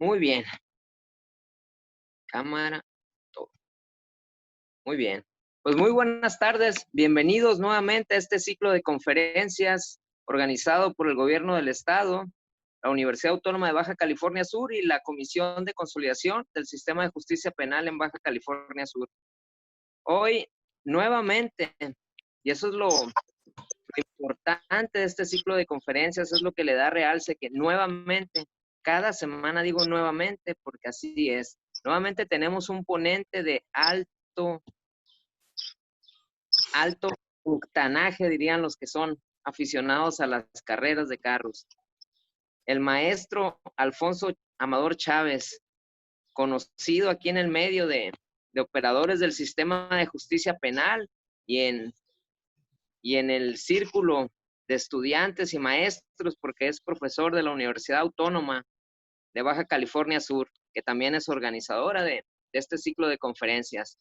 Muy bien. Cámara, todo. Muy bien. Pues muy buenas tardes. Bienvenidos nuevamente a este ciclo de conferencias organizado por el Gobierno del Estado, la Universidad Autónoma de Baja California Sur y la Comisión de Consolidación del Sistema de Justicia Penal en Baja California Sur. Hoy, nuevamente, y eso es lo importante de este ciclo de conferencias, es lo que le da realce, que nuevamente, cada semana digo nuevamente, porque así es, nuevamente tenemos un ponente de alto octanaje, dirían los que son aficionados a las carreras de carros. El maestro Alfonso Amador Chávez, conocido aquí en el medio de operadores del sistema de justicia penal y en el círculo de estudiantes y maestros, porque es profesor de la Universidad Autónoma de Baja California Sur, que también es organizadora de este ciclo de conferencias.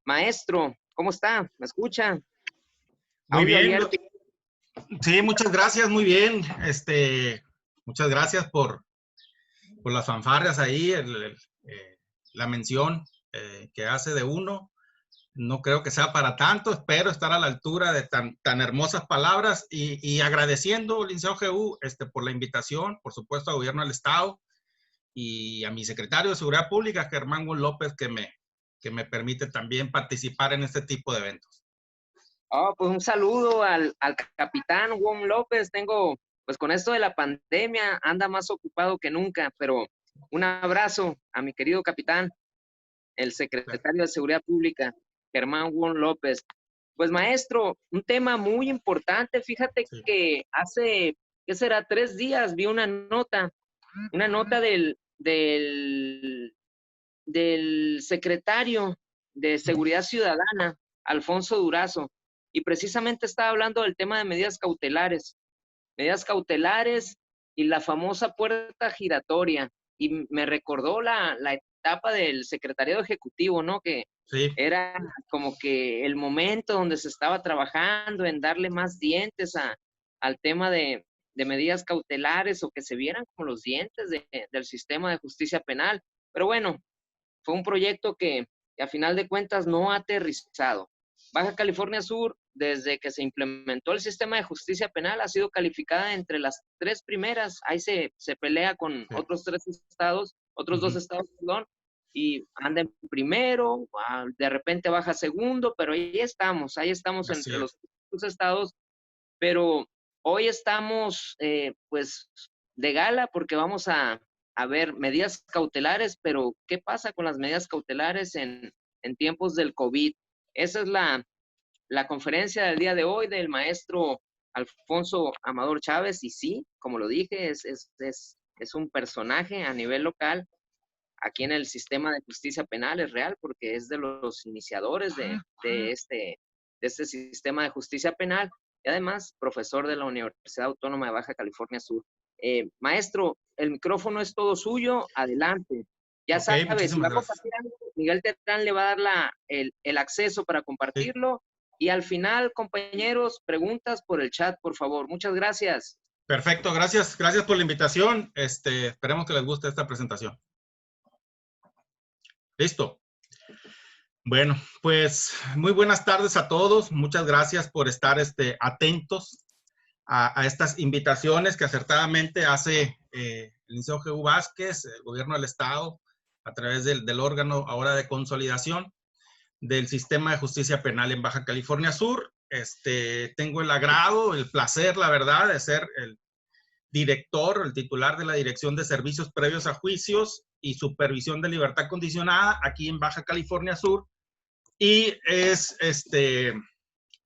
Maestro, ¿cómo está? ¿Me escucha? Muy Audio bien. abierto. Sí, muchas gracias, muy bien. Muchas gracias por las fanfarrias ahí, la mención que hace de uno. No creo que sea para tanto, espero estar a la altura de tan hermosas palabras y agradeciendo, licenciado GU, por la invitación, por supuesto, al Gobierno del Estado y a mi secretario de Seguridad Pública, Germán López, que me permite también participar en este tipo de eventos. Pues un saludo al capitán Juan López. Pues con esto de la pandemia, anda más ocupado que nunca, pero un abrazo a mi querido capitán, el secretario de Seguridad Pública, Germán Juan López. Pues maestro, un tema muy importante. Fíjate Sí. que hace, ¿qué será? 3 días vi una nota del secretario de Seguridad Ciudadana, Alfonso Durazo, y precisamente estaba hablando del tema de medidas cautelares y la famosa puerta giratoria, y me recordó la etapa del secretariado ejecutivo, ¿no? Que Sí. era como que el momento donde se estaba trabajando en darle más dientes al tema de medidas cautelares, o que se vieran como los dientes del sistema de justicia penal. Pero bueno, fue un proyecto que a final de cuentas no ha aterrizado. Baja California Sur, desde que se implementó el sistema de justicia penal, ha sido calificada entre las 3 primeras. Ahí se pelea con otros 3 estados, otros 2 estados, perdón, y anda en primero, de repente baja segundo, pero ahí estamos entre los 2 estados. Pero hoy estamos, pues, de gala, porque vamos a ver medidas cautelares, pero ¿qué pasa con las medidas cautelares en tiempos del COVID? Esa es la conferencia del día de hoy del maestro Alfonso Amador Chávez, y sí, como lo dije, es un personaje a nivel local aquí en el sistema de justicia penal, es real, porque es de los iniciadores de este sistema de justicia penal, y además profesor de la Universidad Autónoma de Baja California Sur. Maestro, el micrófono es todo suyo, adelante. Ya Okay, sabes, si va muchísimas a gracias. compartir algo, Miguel Terán le va a dar el acceso para compartirlo, y al final, compañeros, preguntas por el chat, por favor. Muchas gracias. Perfecto, gracias por la invitación. Esperemos que les guste esta presentación. Listo. Bueno, pues muy buenas tardes a todos. Muchas gracias por estar atentos a estas invitaciones que acertadamente hace el licenciado GU Vázquez, el Gobierno del Estado, a través del órgano ahora de consolidación del sistema de justicia penal en Baja California Sur. Tengo el agrado, el placer, la verdad, de ser el director, el titular de la Dirección de Servicios Previos a Juicios y Supervisión de Libertad Condicionada aquí en Baja California Sur. Y es,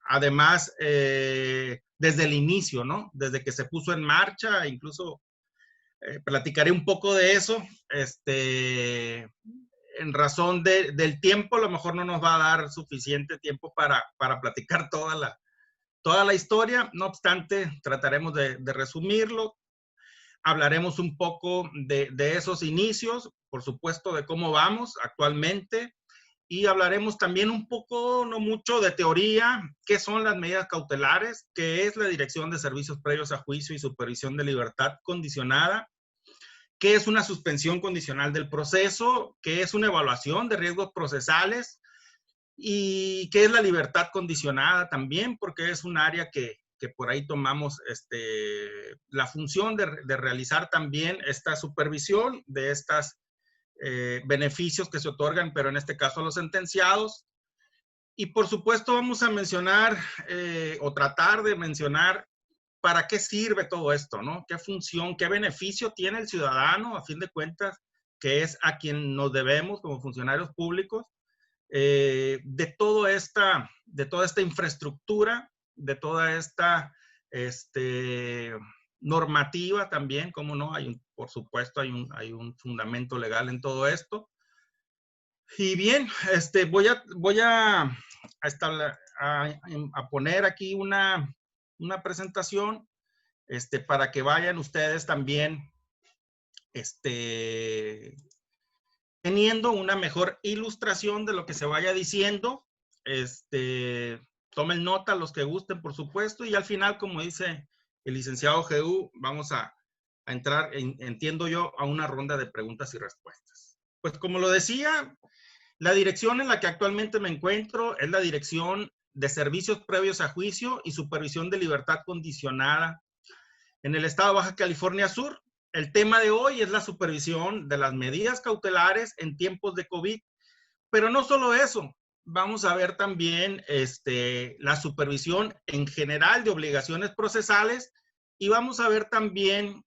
además, desde el inicio, ¿no? Desde que se puso en marcha, incluso platicaré un poco de eso. En razón del tiempo, a lo mejor no nos va a dar suficiente tiempo para platicar toda la historia. No obstante, trataremos de resumirlo. Hablaremos un poco de esos inicios, por supuesto, de cómo vamos actualmente, y hablaremos también un poco, no mucho, de teoría, qué son las medidas cautelares, qué es la Dirección de Servicios Previos a Juicio y Supervisión de Libertad Condicionada, qué es una suspensión condicional del proceso, qué es una evaluación de riesgos procesales y qué es la libertad condicionada también, porque es un área que por ahí tomamos la función de realizar también esta supervisión de estos beneficios que se otorgan, pero en este caso a los sentenciados. Y por supuesto vamos a mencionar o tratar de mencionar para qué sirve todo esto, ¿no? ¿Qué función, qué beneficio tiene el ciudadano, a fin de cuentas, que es a quien nos debemos como funcionarios públicos, de toda esta infraestructura, de toda esta normativa también, como no, por supuesto, hay un fundamento legal en todo esto. Y bien, voy a poner aquí una presentación para que vayan ustedes también teniendo una mejor ilustración de lo que se vaya diciendo. Tomen nota los que gusten, por supuesto, y al final, como dice el licenciado GU, vamos a entrar, entiendo yo, a una ronda de preguntas y respuestas. Pues como lo decía, la dirección en la que actualmente me encuentro es la Dirección de Servicios Previos a Juicio y Supervisión de Libertad Condicionada en el estado de Baja California Sur. El tema de hoy es la supervisión de las medidas cautelares en tiempos de COVID, pero no solo eso, vamos a ver también la supervisión en general de obligaciones procesales y vamos a ver también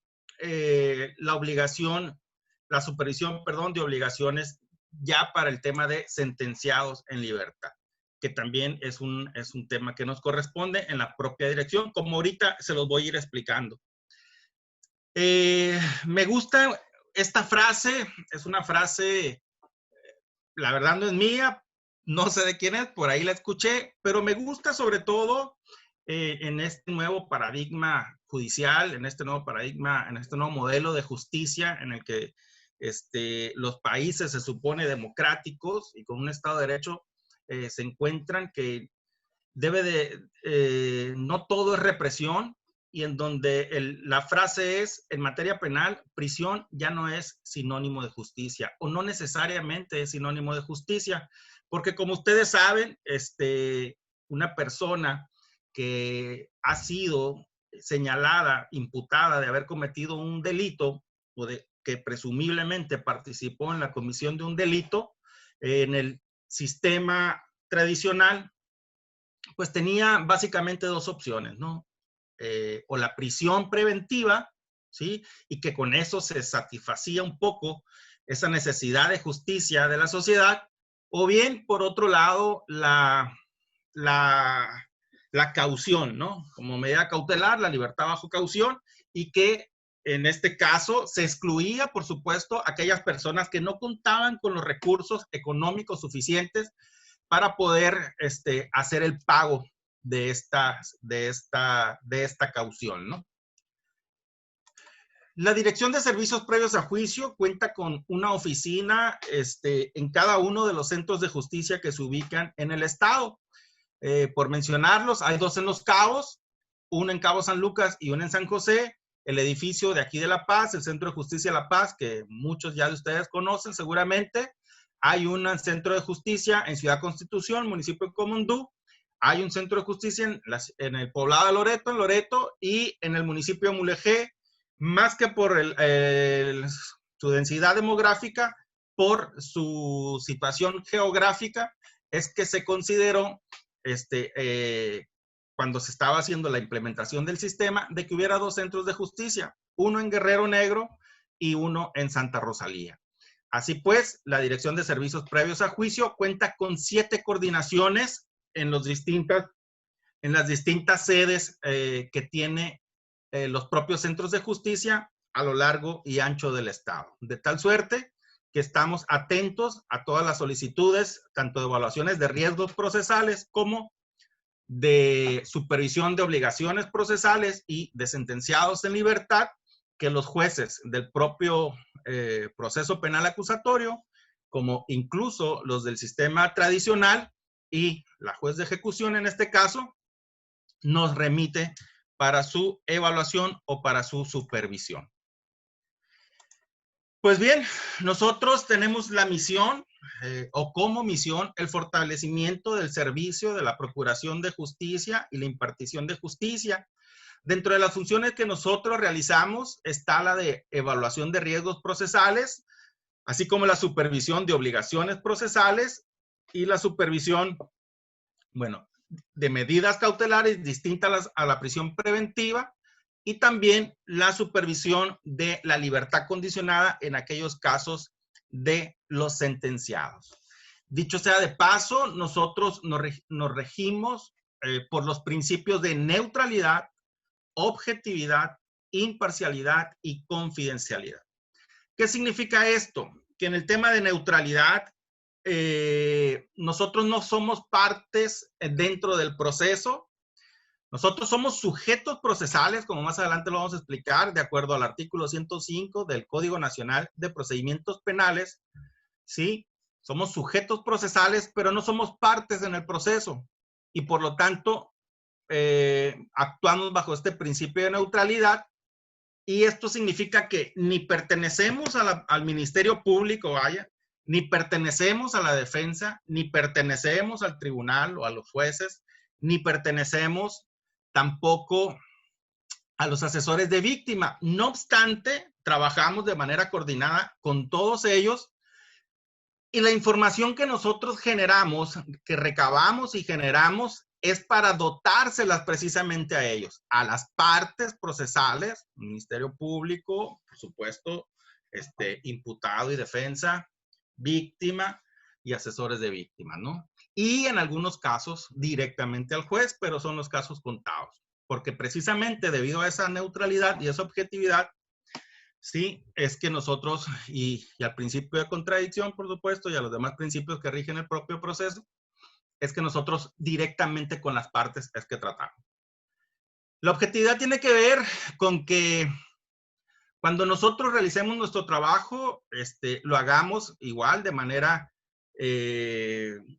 la supervisión, perdón, de obligaciones ya para el tema de sentenciados en libertad, que también es un tema que nos corresponde en la propia dirección, como ahorita se los voy a ir explicando. Me gusta esta frase, es una frase, la verdad no es mía, no sé de quién es, por ahí la escuché, pero me gusta sobre todo en este nuevo paradigma judicial, en este nuevo paradigma, en este nuevo modelo de justicia en el que los países se supone democráticos y con un Estado de Derecho se encuentran, que no todo es represión, y en donde la frase es, en materia penal, prisión ya no es sinónimo de justicia, o no necesariamente es sinónimo de justicia, porque como ustedes saben, una persona que ha sido señalada, imputada de haber cometido un delito, o que presumiblemente participó en la comisión de un delito, en el sistema tradicional, pues tenía básicamente dos opciones, ¿no? O la prisión preventiva, ¿sí? Y que con eso se satisfacía un poco esa necesidad de justicia de la sociedad, o bien, por otro lado, la caución, ¿no? Como medida cautelar, la libertad bajo caución, y que en este caso se excluía, por supuesto, aquellas personas que no contaban con los recursos económicos suficientes para poder hacer el pago de esta caución, ¿no? La Dirección de Servicios Previos a Juicio cuenta con una oficina en cada uno de los centros de justicia que se ubican en el estado. Por mencionarlos, hay dos en Los Cabos, uno en Cabo San Lucas y uno en San José. El edificio de aquí de La Paz, el Centro de Justicia de La Paz, que muchos ya de ustedes conocen seguramente. Hay un centro de justicia en Ciudad Constitución, municipio de Comondú. Hay un centro de justicia en el poblado de Loreto, en Loreto, y en el municipio de Mulegé, más que por su densidad demográfica, por su situación geográfica, es que se consideró, cuando se estaba haciendo la implementación del sistema, de que hubiera dos centros de justicia, uno en Guerrero Negro y uno en Santa Rosalía. Así pues, la Dirección de Servicios Previos a Juicio cuenta con 7 coordinaciones en las distintas sedes que tiene los propios centros de justicia a lo largo y ancho del estado. De tal suerte que estamos atentos a todas las solicitudes, tanto de evaluaciones de riesgos procesales como de supervisión de obligaciones procesales y de sentenciados en libertad, que los jueces del propio proceso penal acusatorio, como incluso los del sistema tradicional y la juez de ejecución en este caso, nos remite para su evaluación o para su supervisión. Pues bien, nosotros tenemos la misión, o como misión, el fortalecimiento del servicio de la procuración de justicia y la impartición de justicia. Dentro de las funciones que nosotros realizamos está la de evaluación de riesgos procesales, así como la supervisión de obligaciones procesales y la supervisión, bueno, de medidas cautelares distintas a la prisión preventiva, y también la supervisión de la libertad condicionada en aquellos casos de los sentenciados. Dicho sea de paso, nosotros nos regimos por los principios de neutralidad, objetividad, imparcialidad y confidencialidad. ¿Qué significa esto? Que en el tema de neutralidad, nosotros no somos partes dentro del proceso. Nosotros somos sujetos procesales, como más adelante lo vamos a explicar, de acuerdo al artículo 105 del Código Nacional de Procedimientos Penales, ¿sí? Somos sujetos procesales, pero no somos partes en el proceso. Y por lo tanto, actuamos bajo este principio de neutralidad. Y esto significa que ni pertenecemos al Ministerio Público, vaya, ni pertenecemos a la defensa, ni pertenecemos al tribunal o a los jueces, ni pertenecemos tampoco a los asesores de víctima. No obstante, trabajamos de manera coordinada con todos ellos, y la información que nosotros generamos, que recabamos y generamos, es para dotárselas precisamente a ellos, a las partes procesales, Ministerio Público, por supuesto, imputado y defensa, víctima y asesores de víctima, ¿no? Y en algunos casos directamente al juez, pero son los casos contados, porque precisamente debido a esa neutralidad y esa objetividad, sí, es que nosotros, y al principio de contradicción, por supuesto, y a los demás principios que rigen el propio proceso, es que nosotros directamente con las partes es que tratamos. La objetividad tiene que ver con que cuando nosotros realicemos nuestro trabajo, lo hagamos igual, de manera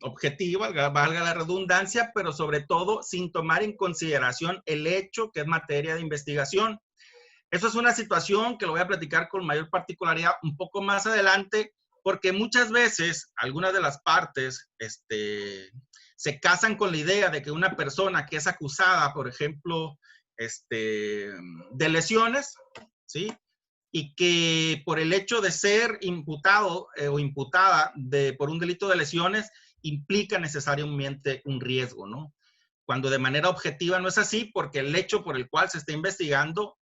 objetiva, valga la redundancia, pero sobre todo sin tomar en consideración el hecho que es materia de investigación. Eso es una situación que lo voy a platicar con mayor particularidad un poco más adelante, porque muchas veces algunas de las partes se casan con la idea de que una persona que es acusada, por ejemplo, de lesiones, ¿sí? Y que por el hecho de ser imputado o imputada por un delito de lesiones, implica necesariamente un riesgo, ¿no? Cuando de manera objetiva no es así, porque el hecho por el cual se está investigando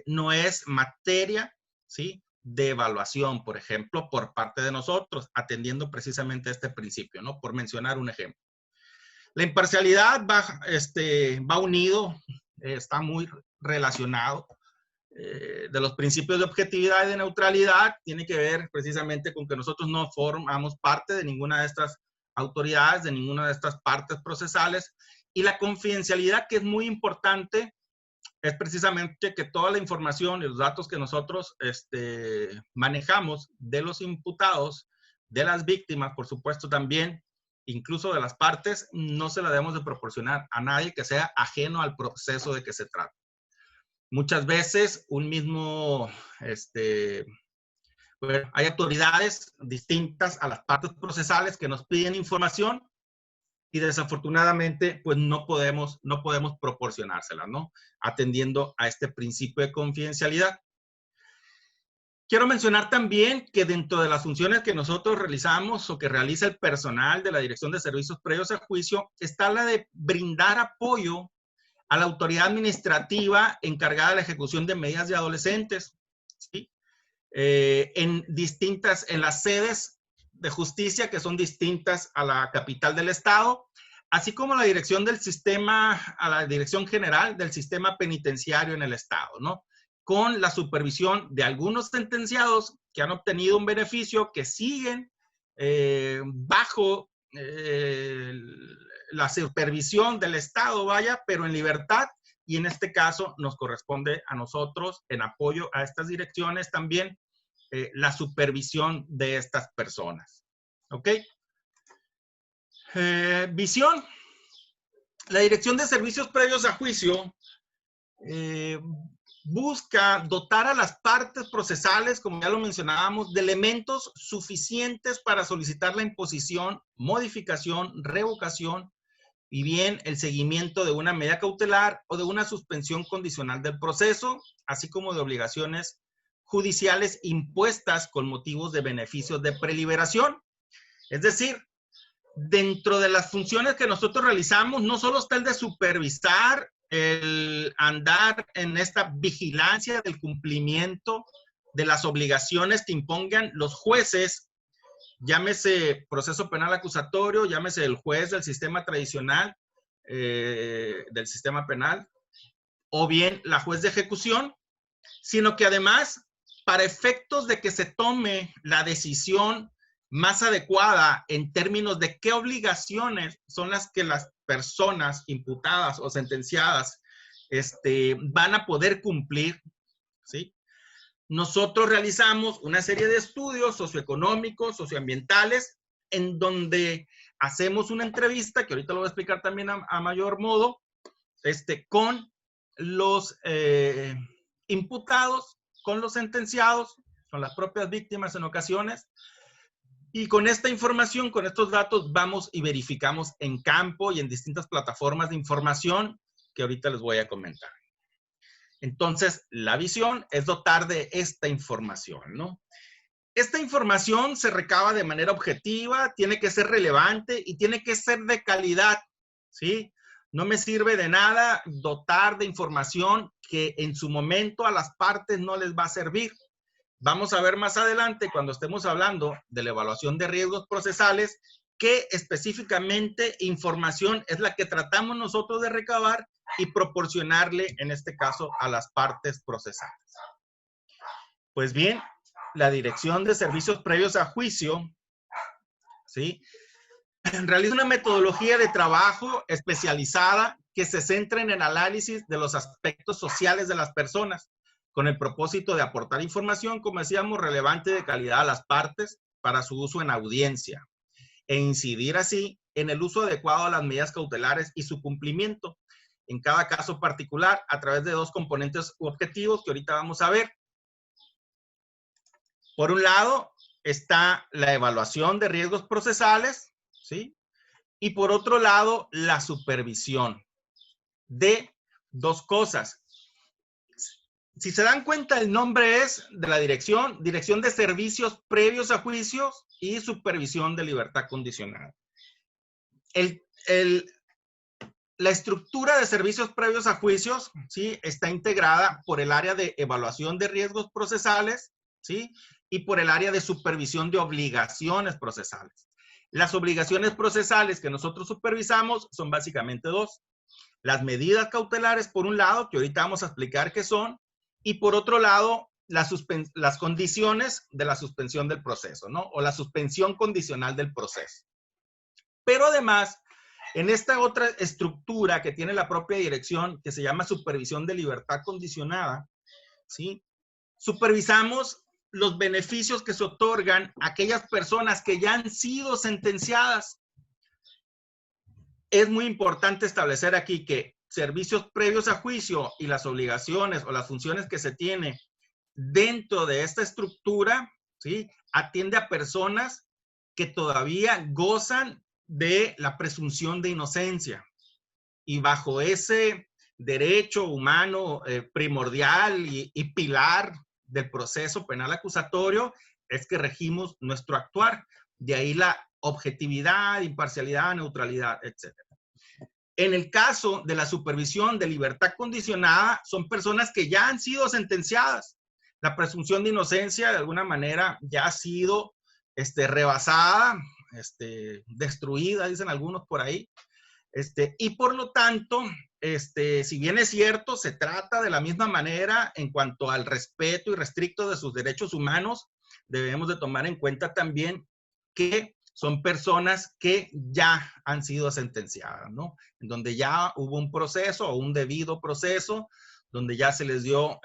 no es materia, ¿sí?, de evaluación, por ejemplo, por parte de nosotros, atendiendo precisamente a este principio, ¿no? Por mencionar un ejemplo. La imparcialidad va unido, está muy relacionado. De los principios de objetividad y de neutralidad tiene que ver precisamente con que nosotros no formamos parte de ninguna de estas autoridades, de ninguna de estas partes procesales. Y la confidencialidad, que es muy importante, es precisamente que toda la información y los datos que nosotros manejamos de los imputados, de las víctimas, por supuesto también, incluso de las partes, no se la debemos de proporcionar a nadie que sea ajeno al proceso de que se trata. Muchas veces un mismo, bueno, hay autoridades distintas a las partes procesales que nos piden información y desafortunadamente pues no podemos proporcionársela, ¿no? Atendiendo a este principio de confidencialidad. Quiero mencionar también que dentro de las funciones que nosotros realizamos o que realiza el personal de la Dirección de Servicios Previos a Juicio está la de brindar apoyo a la autoridad administrativa encargada de la ejecución de medidas de adolescentes, ¿sí? En las sedes de justicia que son distintas a la capital del estado, así como la dirección del sistema, a la dirección general del sistema penitenciario en el estado, ¿no? Con la supervisión de algunos sentenciados que han obtenido un beneficio, que siguen bajo la supervisión del Estado, vaya, pero en libertad, y en este caso nos corresponde a nosotros, en apoyo a estas direcciones también, la supervisión de estas personas. ¿Ok? Visión. La Dirección de Servicios Previos a Juicio busca dotar a las partes procesales, como ya lo mencionábamos, de elementos suficientes para solicitar la imposición, modificación, revocación y bien el seguimiento de una medida cautelar o de una suspensión condicional del proceso, así como de obligaciones judiciales impuestas con motivos de beneficios de preliberación. Es decir, dentro de las funciones que nosotros realizamos, no solo está el de supervisar, el andar en esta vigilancia del cumplimiento de las obligaciones que impongan los jueces, llámese proceso penal acusatorio, llámese el juez del sistema tradicional, del sistema penal, o bien la juez de ejecución, sino que además, para efectos de que se tome la decisión más adecuada en términos de qué obligaciones son las que las personas imputadas o sentenciadas van a poder cumplir, ¿sí? Nosotros realizamos una serie de estudios socioeconómicos, socioambientales, en donde hacemos una entrevista, que ahorita lo voy a explicar también a mayor modo, con los imputados, con los sentenciados, con las propias víctimas en ocasiones. Y con esta información, con estos datos, vamos y verificamos en campo y en distintas plataformas de información que ahorita les voy a comentar. Entonces, la visión es dotar de esta información, ¿no? Esta información se recaba de manera objetiva, tiene que ser relevante y tiene que ser de calidad, ¿sí? No me sirve de nada dotar de información que en su momento a las partes no les va a servir. Vamos a ver más adelante, cuando estemos hablando de la evaluación de riesgos procesales, qué específicamente información es la que tratamos nosotros de recabar y proporcionarle, en este caso, a las partes procesales. Pues bien, la Dirección de Servicios Previos a Juicio, ¿sí?, realiza una metodología de trabajo especializada que se centra en el análisis de los aspectos sociales de las personas, con el propósito de aportar información, como decíamos, relevante y de calidad a las partes para su uso en audiencia, e incidir así en el uso adecuado de las medidas cautelares y su cumplimiento en cada caso particular a través de dos componentes u objetivos que ahorita vamos a ver. Por un lado está la evaluación de riesgos procesales, ¿sí? Y por otro lado, la supervisión de dos cosas. Si se dan cuenta, el nombre es de la Dirección de Servicios Previos a Juicios y Supervisión de Libertad Condicional. La estructura de servicios previos a juicios, ¿sí?, está integrada por el área de evaluación de riesgos procesales, ¿sí?, y por el área de supervisión de obligaciones procesales. Las obligaciones procesales que nosotros supervisamos son básicamente dos. Las medidas cautelares, por un lado, que ahorita vamos a explicar qué son, y por otro lado, las condiciones de la suspensión del proceso, ¿no? O la suspensión condicional del proceso. Pero además, en esta otra estructura que tiene la propia dirección, que se llama supervisión de libertad condicionada, ¿sí?, supervisamos los beneficios que se otorgan a aquellas personas que ya han sido sentenciadas. Es muy importante establecer aquí que servicios previos a juicio y las obligaciones o las funciones que se tiene dentro de esta estructura, ¿sí?, atiende a personas que todavía gozan de la presunción de inocencia. Y bajo ese derecho humano primordial y pilar del proceso penal acusatorio es que regimos nuestro actuar. De ahí la objetividad, imparcialidad, neutralidad, etc. En el caso de la supervisión de libertad condicionada, son personas que ya han sido sentenciadas. La presunción de inocencia, de alguna manera, ya ha sido rebasada, destruida, dicen algunos por ahí. Y por lo tanto, si bien es cierto, se trata de la misma manera en cuanto al respeto irrestricto de sus derechos humanos, debemos de tomar en cuenta también que son personas que ya han sido sentenciadas, ¿no? En donde ya hubo un proceso o un debido proceso, donde ya se les dio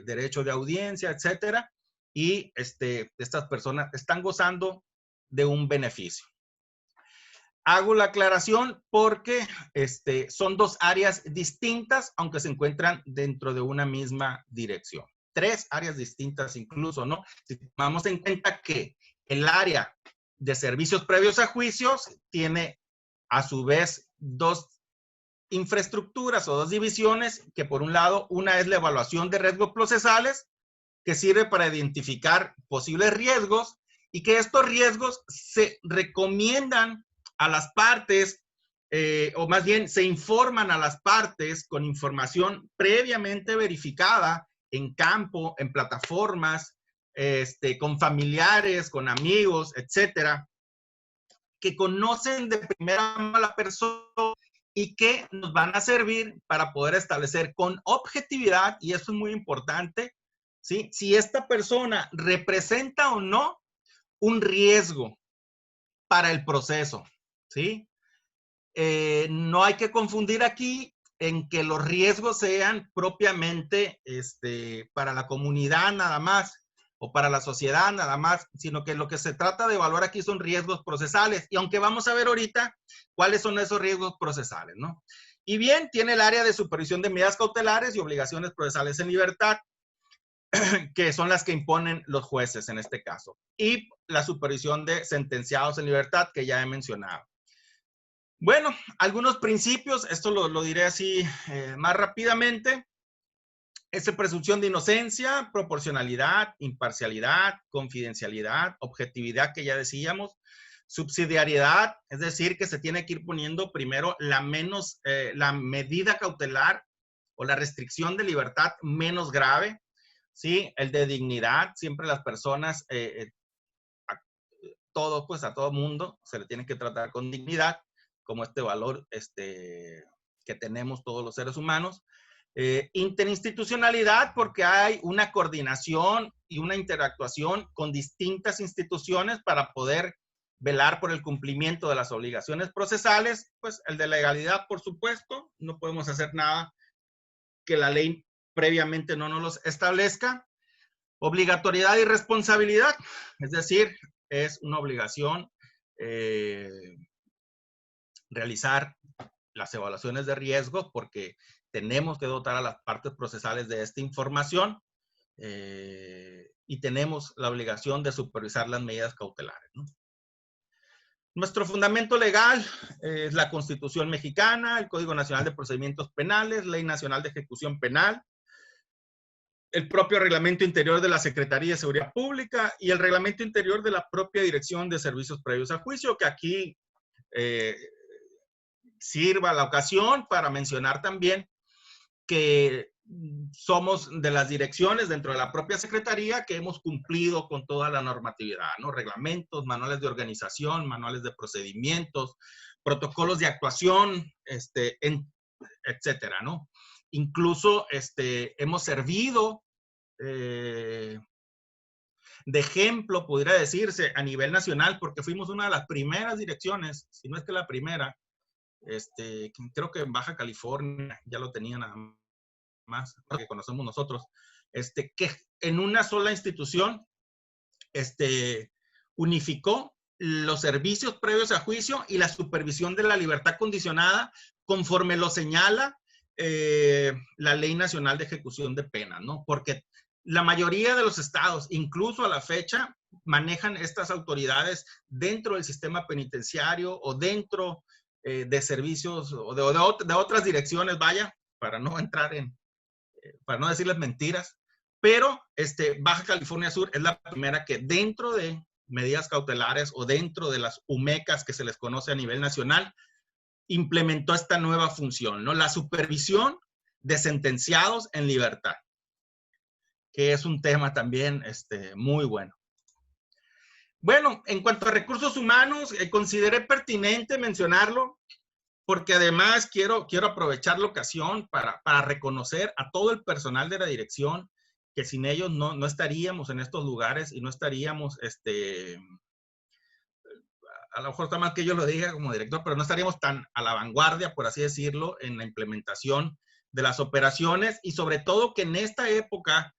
derecho de audiencia, etcétera, y estas personas están gozando de un beneficio. Hago la aclaración porque son dos áreas distintas, aunque se encuentran dentro de una misma dirección. Tres áreas distintas incluso, ¿no? Si tomamos en cuenta que el área de servicios previos a juicios tiene a su vez dos infraestructuras o dos divisiones, que por un lado, una es la evaluación de riesgos procesales, que sirve para identificar posibles riesgos y que estos riesgos se recomiendan a las partes, o más bien se informan a las partes con información previamente verificada en campo, en plataformas, con familiares, con amigos, etcétera, que conocen de primera mano a la persona y que nos van a servir para poder establecer con objetividad, y eso es muy importante, ¿sí?, si esta persona representa o no un riesgo para el proceso, ¿sí? No hay que confundir aquí en que los riesgos sean propiamente para la comunidad nada más o para la sociedad nada más, sino que lo que se trata de evaluar aquí son riesgos procesales. Y aunque vamos a ver ahorita cuáles son esos riesgos procesales, ¿no? Y bien, tiene el área de supervisión de medidas cautelares y obligaciones procesales en libertad, que son las que imponen los jueces en este caso, y la supervisión de sentenciados en libertad, que ya he mencionado. Bueno, algunos principios, esto lo diré así más rápidamente. Es presunción de inocencia, proporcionalidad, imparcialidad, confidencialidad, objetividad, que ya decíamos, subsidiariedad, es decir, que se tiene que ir poniendo primero la medida cautelar o la restricción de libertad menos grave, ¿sí? El de dignidad, siempre las personas, a todo mundo se le tiene que tratar con dignidad, como este valor que tenemos todos los seres humanos. Interinstitucionalidad, porque hay una coordinación y una interactuación con distintas instituciones para poder velar por el cumplimiento de las obligaciones procesales. Pues el de legalidad, por supuesto, no podemos hacer nada que la ley previamente no nos los establezca. Obligatoriedad y responsabilidad, es decir, es una obligación realizar las evaluaciones de riesgo porque tenemos que dotar a las partes procesales de esta información y tenemos la obligación de supervisar las medidas cautelares, ¿no? Nuestro fundamento legal es la Constitución mexicana, el Código Nacional de Procedimientos Penales, Ley Nacional de Ejecución Penal, el propio reglamento interior de la Secretaría de Seguridad Pública y el reglamento interior de la propia Dirección de Servicios Previos a Juicio, que aquí sirva la ocasión para mencionar también que somos de las direcciones dentro de la propia Secretaría que hemos cumplido con toda la normatividad, ¿no? Reglamentos, manuales de organización, manuales de procedimientos, protocolos de actuación, etcétera, ¿no? Incluso hemos servido de ejemplo, pudiera decirse, a nivel nacional, porque fuimos una de las primeras direcciones, si no es que la primera, creo que en Baja California ya lo tenían nada más, que conocemos nosotros, que en una sola institución unificó los servicios previos a juicio y la supervisión de la libertad condicionada conforme lo señala la Ley Nacional de Ejecución de Penas, ¿no? Porque la mayoría de los estados, incluso a la fecha, manejan estas autoridades dentro del sistema penitenciario o dentro de servicios o de otras direcciones, vaya, para no entrar para no decirles mentiras, pero Baja California Sur es la primera que dentro de medidas cautelares o dentro de las UMECAS que se les conoce a nivel nacional, implementó esta nueva función, ¿no? La supervisión de sentenciados en libertad, que es un tema también muy bueno. Bueno, en cuanto a recursos humanos, consideré pertinente mencionarlo, porque además quiero aprovechar la ocasión para reconocer a todo el personal de la dirección, que sin ellos no estaríamos en estos lugares y no estaríamos, a lo mejor está mal que yo lo diga como director, pero no estaríamos tan a la vanguardia, por así decirlo, en la implementación de las operaciones, y sobre todo que en esta época,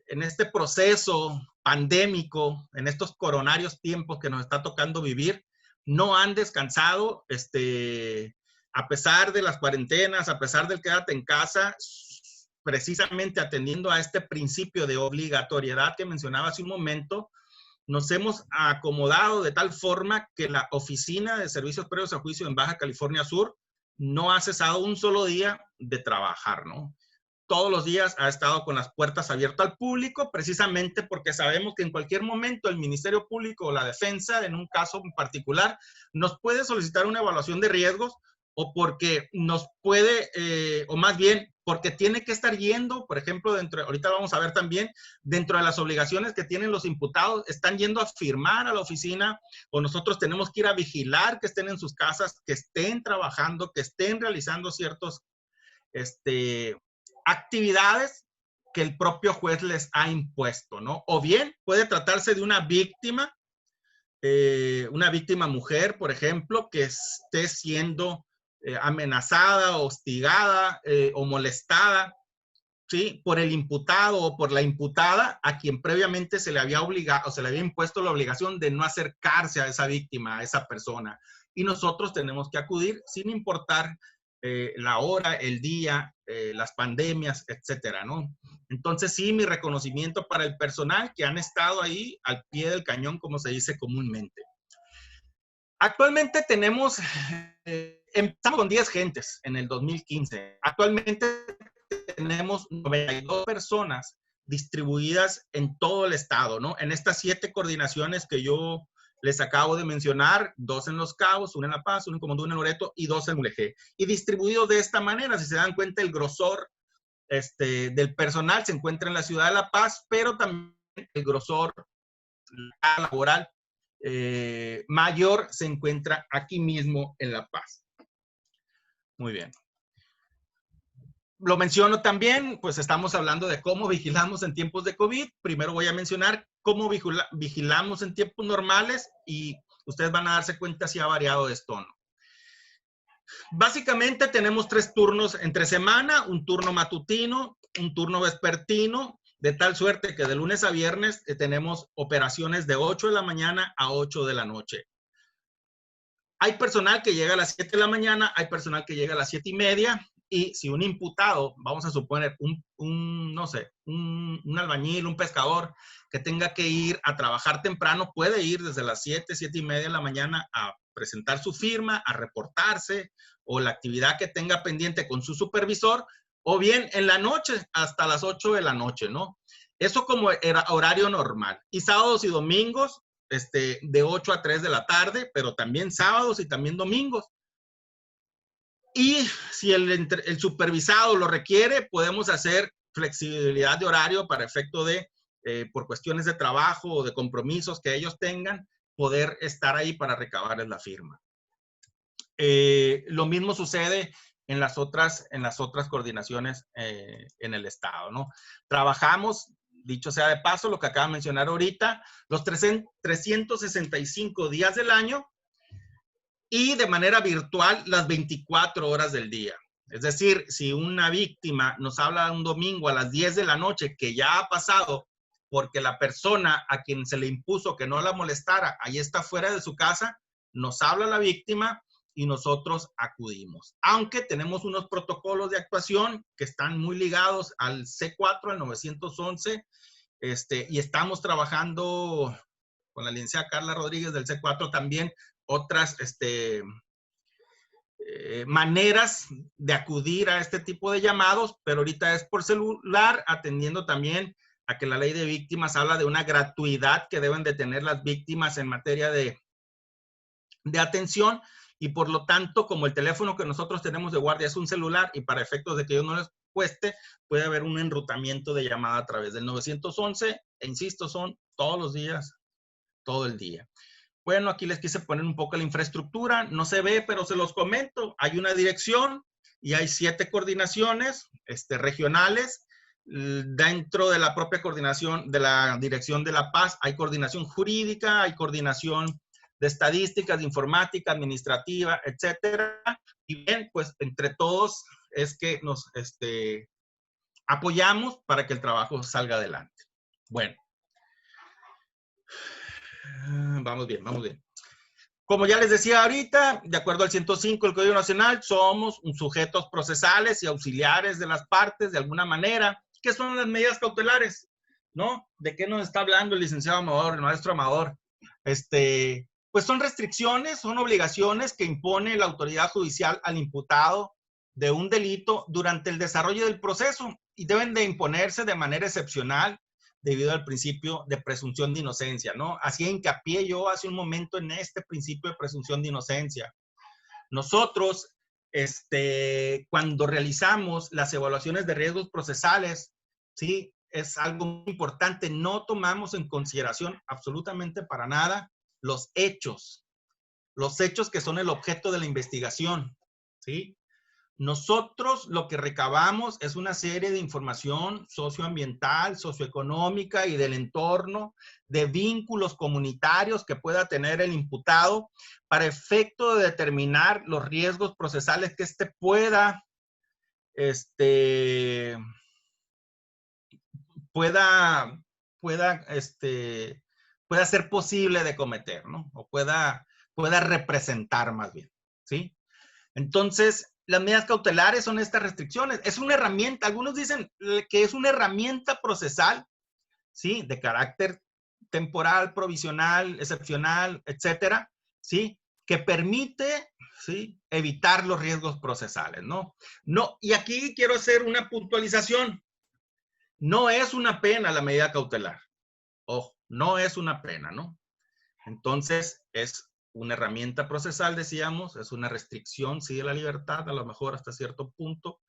en este proceso pandémico, en estos coronarios tiempos que nos está tocando vivir, no han descansado, a pesar de las cuarentenas, a pesar del quédate en casa, precisamente atendiendo a este principio de obligatoriedad que mencionaba hace un momento, nos hemos acomodado de tal forma que la Oficina de Servicios Previos a Juicio en Baja California Sur no ha cesado un solo día de trabajar, ¿no? Todos los días ha estado con las puertas abiertas al público, precisamente porque sabemos que en cualquier momento el Ministerio Público o la defensa, en un caso en particular, nos puede solicitar una evaluación de riesgos o porque nos puede, o más bien, porque tiene que estar yendo, por ejemplo, ahorita vamos a ver también, dentro de las obligaciones que tienen los imputados, están yendo a firmar a la oficina o nosotros tenemos que ir a vigilar que estén en sus casas, que estén trabajando, que estén realizando ciertos, actividades que el propio juez les ha impuesto, ¿no? O bien puede tratarse de una víctima mujer, por ejemplo, que esté siendo amenazada, hostigada o molestada, ¿sí? Por el imputado o por la imputada a quien previamente se le había obligado o se le había impuesto la obligación de no acercarse a esa víctima, a esa persona. Y nosotros tenemos que acudir sin importar la hora, el día, las pandemias, etcétera, ¿no? Entonces, sí, mi reconocimiento para el personal que han estado ahí al pie del cañón, como se dice comúnmente. Actualmente empezamos con 10 gentes en el 2015. Actualmente tenemos 92 personas distribuidas en todo el estado, ¿no? En estas 7 coordinaciones que yo les acabo de mencionar, 2 en Los Cabos, 1 en La Paz, 1 en Comondú, 1 en Loreto y 2 en Mulegé. Y distribuidos de esta manera, si se dan cuenta, el grosor del personal se encuentra en la ciudad de La Paz, pero también el grosor laboral mayor se encuentra aquí mismo en La Paz. Muy bien. Lo menciono también, pues estamos hablando de cómo vigilamos en tiempos de COVID. Primero voy a mencionar cómo vigilamos en tiempos normales y ustedes van a darse cuenta si ha variado esto o no. Básicamente tenemos 3 turnos entre semana, un turno matutino, un turno vespertino, de tal suerte que de lunes a viernes tenemos operaciones de 8 de la mañana a 8 de la noche. Hay personal que llega a las 7 de la mañana, hay personal que llega a las 7:30, y si un imputado, vamos a suponer, no sé, un albañil, un pescador, que tenga que ir a trabajar temprano, puede ir desde las 7, 7:30 de la mañana a presentar su firma, a reportarse, o la actividad que tenga pendiente con su supervisor, o bien en la noche, hasta las 8 de la noche, ¿no? Eso como era horario normal. Y sábados y domingos, de 8 a 3 de la tarde, pero también sábados y también domingos. Y si el supervisado lo requiere, podemos hacer flexibilidad de horario para efecto de, por cuestiones de trabajo o de compromisos que ellos tengan, poder estar ahí para recabarles la firma. Lo mismo sucede en las otras coordinaciones en el estado, ¿no? Trabajamos, dicho sea de paso, lo que acaba de mencionar ahorita, los 365 días del año y de manera virtual las 24 horas del día. Es decir, si una víctima nos habla un domingo a las 10 de la noche, que ya ha pasado porque la persona a quien se le impuso que no la molestara, ahí está fuera de su casa, nos habla la víctima y nosotros acudimos. Aunque tenemos unos protocolos de actuación que están muy ligados al C4, al 911, y estamos trabajando con la licenciada Carla Rodríguez del C4 también otras maneras de acudir a este tipo de llamados, pero ahorita es por celular, atendiendo también a que la ley de víctimas habla de una gratuidad que deben de tener las víctimas en materia de atención, y por lo tanto, como el teléfono que nosotros tenemos de guardia es un celular y para efectos de que ellos no les cueste, puede haber un enrutamiento de llamada a través del 911, e insisto, son todos los días, todo el día. Bueno, aquí les quise poner un poco la infraestructura, no se ve, pero se los comento. Hay una dirección y hay 7 coordinaciones regionales. Dentro de la propia coordinación de la Dirección de La Paz hay coordinación jurídica, hay coordinación de estadísticas, de informática, administrativa, etcétera. Y bien, pues entre todos es que nos apoyamos para que el trabajo salga adelante. Bueno. Vamos bien, vamos bien. Como ya les decía ahorita, de acuerdo al 105 del Código Nacional, somos sujetos procesales y auxiliares de las partes de alguna manera. ¿Qué son las medidas cautelares? ¿No? ¿De qué nos está hablando el licenciado Amador, el maestro Amador? Pues son restricciones, son obligaciones que impone la autoridad judicial al imputado de un delito durante el desarrollo del proceso y deben de imponerse de manera excepcional debido al principio de presunción de inocencia, ¿no? Hacía hincapié yo hace un momento en este principio de presunción de inocencia. Nosotros, cuando realizamos las evaluaciones de riesgos procesales, ¿sí? Es algo muy importante, no tomamos en consideración absolutamente para nada los hechos que son el objeto de la investigación, ¿sí? Nosotros lo que recabamos es una serie de información socioambiental, socioeconómica y del entorno, de vínculos comunitarios que pueda tener el imputado para efecto de determinar los riesgos procesales que pueda ser posible de cometer, ¿no? O pueda representar más bien, ¿sí? Entonces, las medidas cautelares son estas restricciones. Es una herramienta, algunos dicen que es una herramienta procesal, ¿sí? De carácter temporal, provisional, excepcional, etcétera, ¿sí? Que permite, ¿sí? Evitar los riesgos procesales, ¿no? No, y aquí quiero hacer una puntualización. No es una pena la medida cautelar. Ojo, no es una pena, ¿no? Entonces, es una herramienta procesal, decíamos, es una restricción, sí, de la libertad, a lo mejor hasta cierto punto,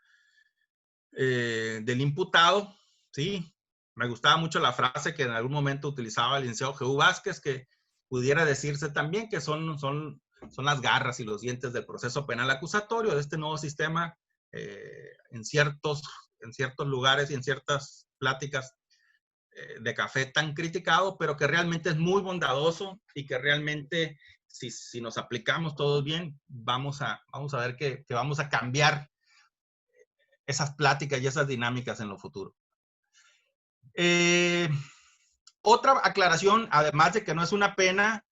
del imputado, ¿sí? Me gustaba mucho la frase que en algún momento utilizaba el licenciado G.U. Vázquez, que pudiera decirse también que son las garras y los dientes del proceso penal acusatorio de este nuevo sistema en ciertos lugares y en ciertas pláticas de café tan criticado, pero que realmente es muy bondadoso y que realmente, si nos aplicamos todos bien, vamos a ver que vamos a cambiar esas pláticas y esas dinámicas en lo futuro. Otra aclaración, además de que no es una pena,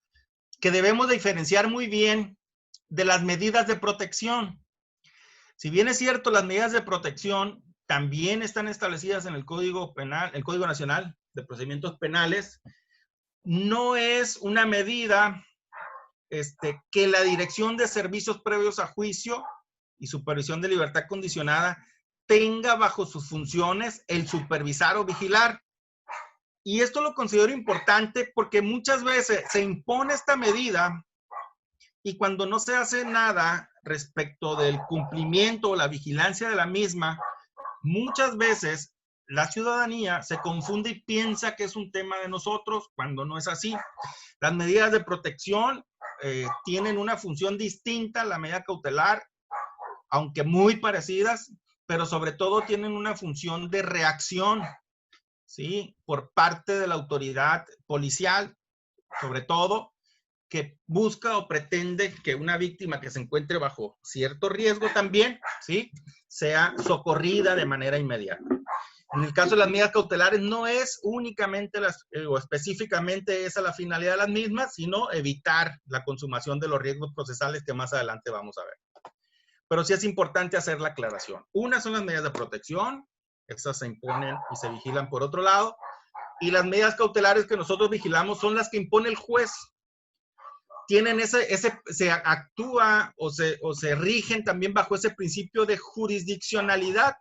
que debemos diferenciar muy bien de las medidas de protección. Si bien es cierto, las medidas de protección también están establecidas en el Código Penal, el Código Nacional de Procedimientos Penales, no es una medida que la Dirección de Servicios Previos a Juicio y Supervisión de Libertad Condicionada tenga bajo sus funciones el supervisar o vigilar. Y esto lo considero importante porque muchas veces se impone esta medida y cuando no se hace nada respecto del cumplimiento o la vigilancia de la misma, muchas veces la ciudadanía se confunde y piensa que es un tema de nosotros cuando no es así. Las medidas de protección tienen una función distinta a la medida cautelar, aunque muy parecidas, pero sobre todo tienen una función de reacción, ¿sí? Por parte de la autoridad policial, sobre todo, que busca o pretende que una víctima que se encuentre bajo cierto riesgo también, ¿sí? Sea socorrida de manera inmediata. En el caso de las medidas cautelares no es únicamente o específicamente esa la finalidad de las mismas, sino evitar la consumación de los riesgos procesales que más adelante vamos a ver. Pero sí es importante hacer la aclaración. Una son las medidas de protección, estas se imponen y se vigilan por otro lado, y las medidas cautelares que nosotros vigilamos son las que impone el juez. Tienen se actúa o se rigen también bajo ese principio de jurisdiccionalidad,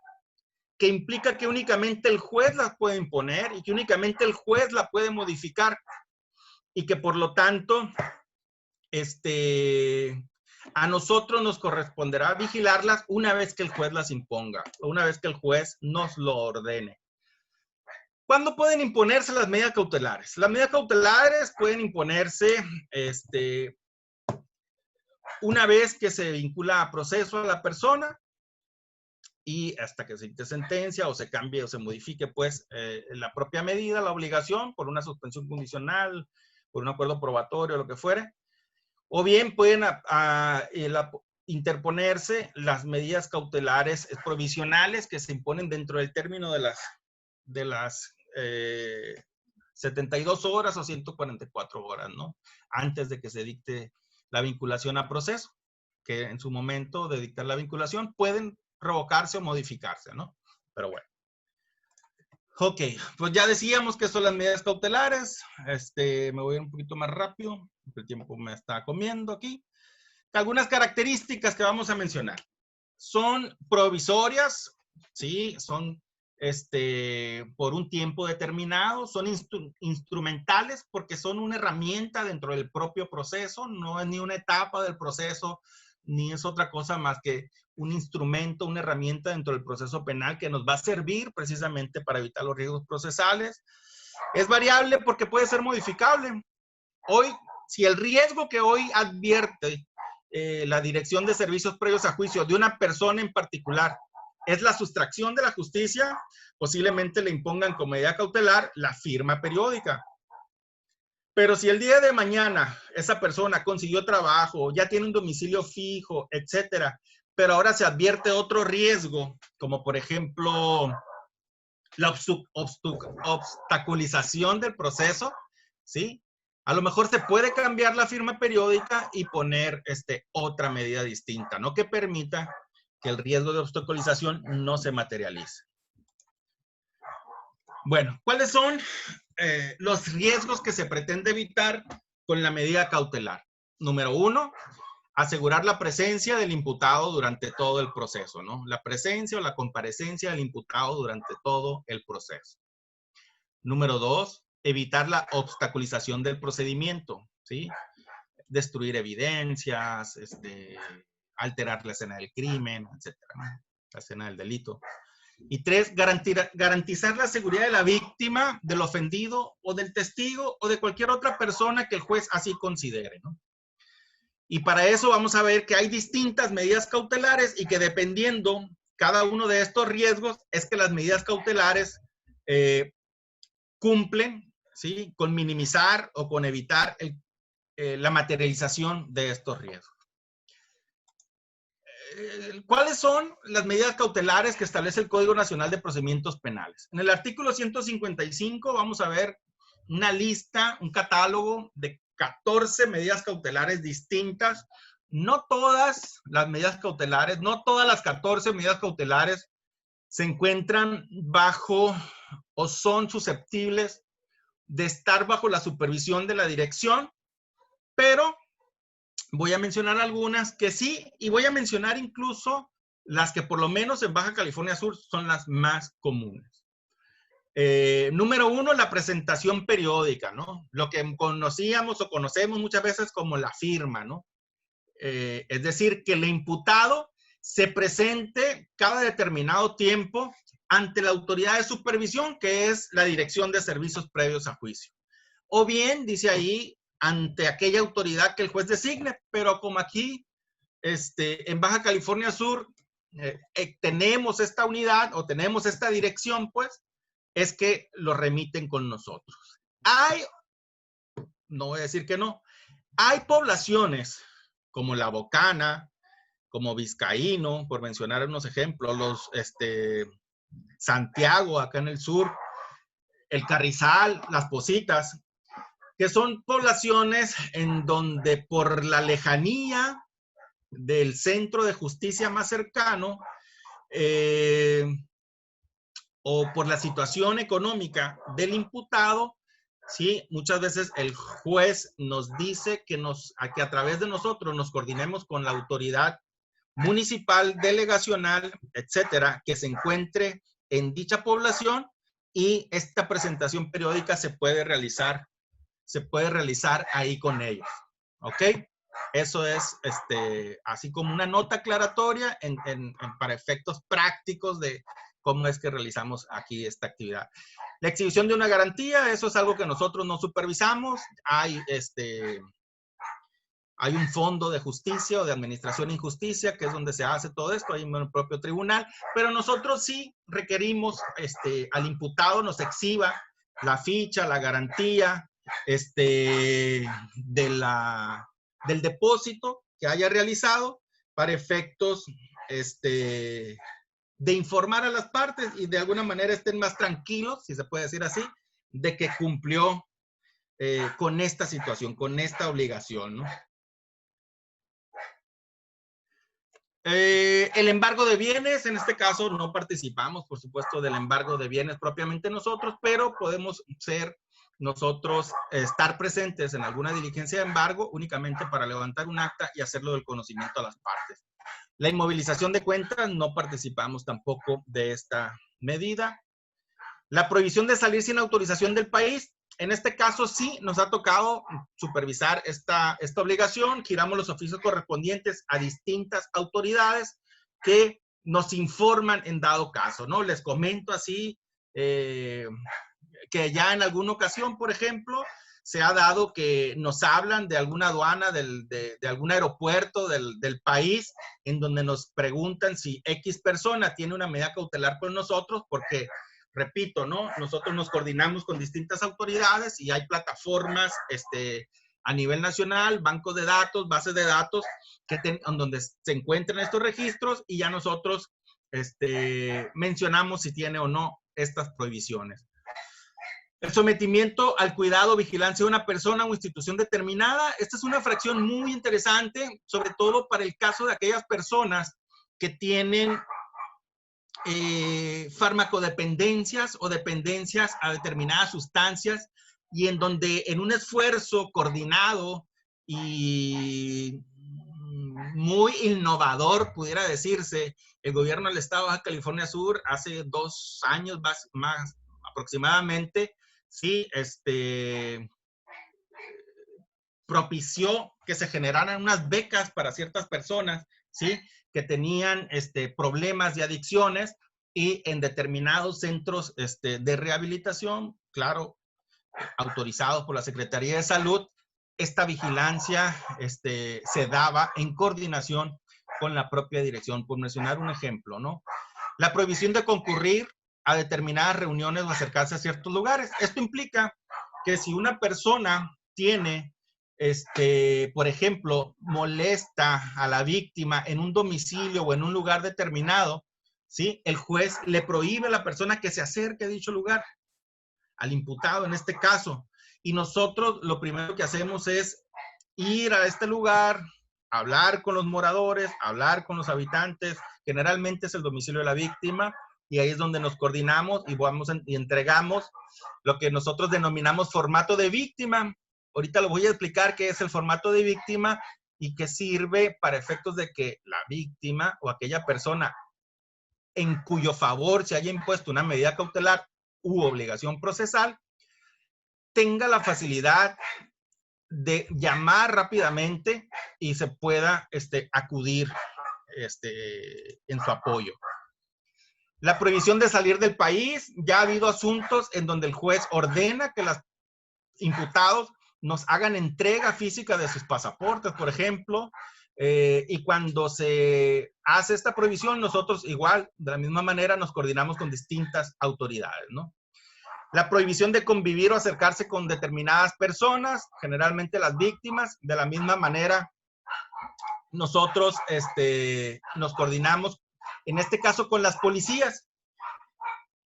que implica que únicamente el juez las puede imponer y que únicamente el juez la puede modificar y que por lo tanto a nosotros nos corresponderá vigilarlas una vez que el juez las imponga, o una vez que el juez nos lo ordene. ¿Cuándo pueden imponerse las medidas cautelares? Las medidas cautelares pueden imponerse una vez que se vincula a proceso a la persona y hasta que se dicte sentencia o se cambie o se modifique pues la propia medida, la obligación por una suspensión condicional, por un acuerdo probatorio, lo que fuere. O bien pueden interponerse las medidas cautelares provisionales que se imponen dentro del término de las 72 horas o 144 horas, ¿no? Antes de que se dicte la vinculación a proceso, que en su momento de dictar la vinculación pueden revocarse o modificarse, ¿no? Pero bueno. Ok, pues ya decíamos que son las medidas cautelares. Me voy a ir un poquito más rápido, porque el tiempo me está comiendo aquí. Algunas características que vamos a mencionar. Son provisorias, ¿sí? Son por un tiempo determinado, son instrumentales porque son una herramienta dentro del propio proceso, no es ni una etapa del proceso, ni es otra cosa más que un instrumento, una herramienta dentro del proceso penal que nos va a servir precisamente para evitar los riesgos procesales. Es variable porque puede ser modificable. Hoy, si el riesgo que hoy advierte la Dirección de Servicios Previos a Juicio de una persona en particular es la sustracción de la justicia, posiblemente le impongan como medida cautelar la firma periódica. Pero si el día de mañana esa persona consiguió trabajo, ya tiene un domicilio fijo, etcétera, pero ahora se advierte otro riesgo, como por ejemplo la obstaculización del proceso, ¿sí? A lo mejor se puede cambiar la firma periódica y poner otra medida distinta, ¿no? Que permita que el riesgo de obstaculización no se materialice. Bueno, ¿cuáles son los riesgos que se pretende evitar con la medida cautelar? Número 1, asegurar la presencia del imputado durante todo el proceso, ¿no? La presencia o la comparecencia del imputado durante todo el proceso. Número 2, evitar la obstaculización del procedimiento, ¿sí? Destruir evidencias, alterar la escena del crimen, etcétera, ¿no? La escena del delito. Y 3, garantizar la seguridad de la víctima, del ofendido o del testigo o de cualquier otra persona que el juez así considere, ¿no? Y para eso vamos a ver que hay distintas medidas cautelares y que dependiendo cada uno de estos riesgos es que las medidas cautelares cumplen, ¿sí? Con minimizar o con evitar la materialización de estos riesgos. ¿Cuáles son las medidas cautelares que establece el Código Nacional de Procedimientos Penales? En el artículo 155 vamos a ver una lista, un catálogo de 14 medidas cautelares distintas. No todas las medidas cautelares, no todas las 14 medidas cautelares se encuentran bajo o son susceptibles de estar bajo la supervisión de la dirección, pero voy a mencionar algunas que sí, y voy a mencionar incluso las que por lo menos en Baja California Sur son las más comunes. Número 1, la presentación periódica, ¿no? Lo que conocíamos o conocemos muchas veces como la firma, ¿no? Es decir, que el imputado se presente cada determinado tiempo ante la autoridad de supervisión, que es la Dirección de Servicios Previos a Juicio. O bien, dice ahí, ante aquella autoridad que el juez designe, pero como aquí en Baja California Sur tenemos esta unidad o tenemos esta dirección, pues, es que lo remiten con nosotros. No voy a decir que no, hay poblaciones como La Bocana, como Vizcaíno, por mencionar unos ejemplos, Santiago, acá en el sur, el Carrizal, Las Positas, que son poblaciones en donde por la lejanía del centro de justicia más cercano o por la situación económica del imputado, sí, muchas veces el juez nos dice que a través de nosotros nos coordinemos con la autoridad municipal, delegacional, etcétera, que se encuentre en dicha población y esta presentación periódica se puede realizar ahí con ellos, ¿ok? Eso es así como una nota aclaratoria para efectos prácticos de cómo es que realizamos aquí esta actividad. La exhibición de una garantía, eso es algo que nosotros no supervisamos. Hay un fondo de justicia o de administración en justicia, que es donde se hace todo esto, ahí en el propio tribunal, pero nosotros sí requerimos al imputado nos exhiba la ficha, la garantía, del depósito que haya realizado para efectos de informar a las partes y de alguna manera estén más tranquilos, si se puede decir así, de que cumplió con esta situación, con esta obligación, ¿no? El embargo de bienes, en este caso no participamos, por supuesto, del embargo de bienes propiamente nosotros, pero podemos ser nosotros, estar presentes en alguna diligencia de embargo únicamente para levantar un acta y hacerlo del conocimiento a las partes. La inmovilización de cuentas, no participamos tampoco de esta medida. La prohibición de salir sin autorización del país, en este caso sí nos ha tocado supervisar esta obligación. Giramos los oficios correspondientes a distintas autoridades que nos informan en dado caso, ¿no? Les comento así que ya en alguna ocasión, por ejemplo, se ha dado que nos hablan de alguna aduana, de algún aeropuerto del país, en donde nos preguntan si X persona tiene una medida cautelar con nosotros, porque repito, ¿no? Nosotros nos coordinamos con distintas autoridades y hay plataformas a nivel nacional, bancos de datos, bases de datos, donde se encuentran estos registros y ya nosotros mencionamos si tiene o no estas prohibiciones. El sometimiento al cuidado o vigilancia de una persona o institución determinada. Esta es una fracción muy interesante, sobre todo para el caso de aquellas personas que tienen farmacodependencias o dependencias a determinadas sustancias y en donde en un esfuerzo coordinado y muy innovador, pudiera decirse, el gobierno del estado de Baja California Sur hace 2 años más aproximadamente, sí, propició que se generaran unas becas para ciertas personas, ¿sí? Que tenían problemas de adicciones y en determinados centros de rehabilitación, claro, autorizados por la Secretaría de Salud, esta vigilancia se daba en coordinación con la propia dirección, por mencionar un ejemplo, ¿no? La prohibición de concurrir a determinadas reuniones o acercarse a ciertos lugares. Esto implica que si una persona tiene por ejemplo, molesta a la víctima en un domicilio o en un lugar determinado, ¿sí? El juez le prohíbe a la persona que se acerque a dicho lugar, al imputado en este caso. Y nosotros lo primero que hacemos es ir a este lugar, hablar con los moradores, hablar con los habitantes, generalmente es el domicilio de la víctima, y ahí es donde nos coordinamos y entregamos lo que nosotros denominamos formato de víctima. Ahorita lo voy a explicar qué es el formato de víctima y qué sirve para efectos de que la víctima o aquella persona en cuyo favor se haya impuesto una medida cautelar u obligación procesal tenga la facilidad de llamar rápidamente y se pueda acudir en su apoyo. La prohibición de salir del país. Ya ha habido asuntos en donde el juez ordena que los imputados nos hagan entrega física de sus pasaportes, por ejemplo, y cuando se hace esta prohibición, nosotros igual, de la misma manera, nos coordinamos con distintas autoridades, ¿no? La prohibición de convivir o acercarse con determinadas personas, generalmente las víctimas, de la misma manera, nosotros nos coordinamos, en este caso, con las policías.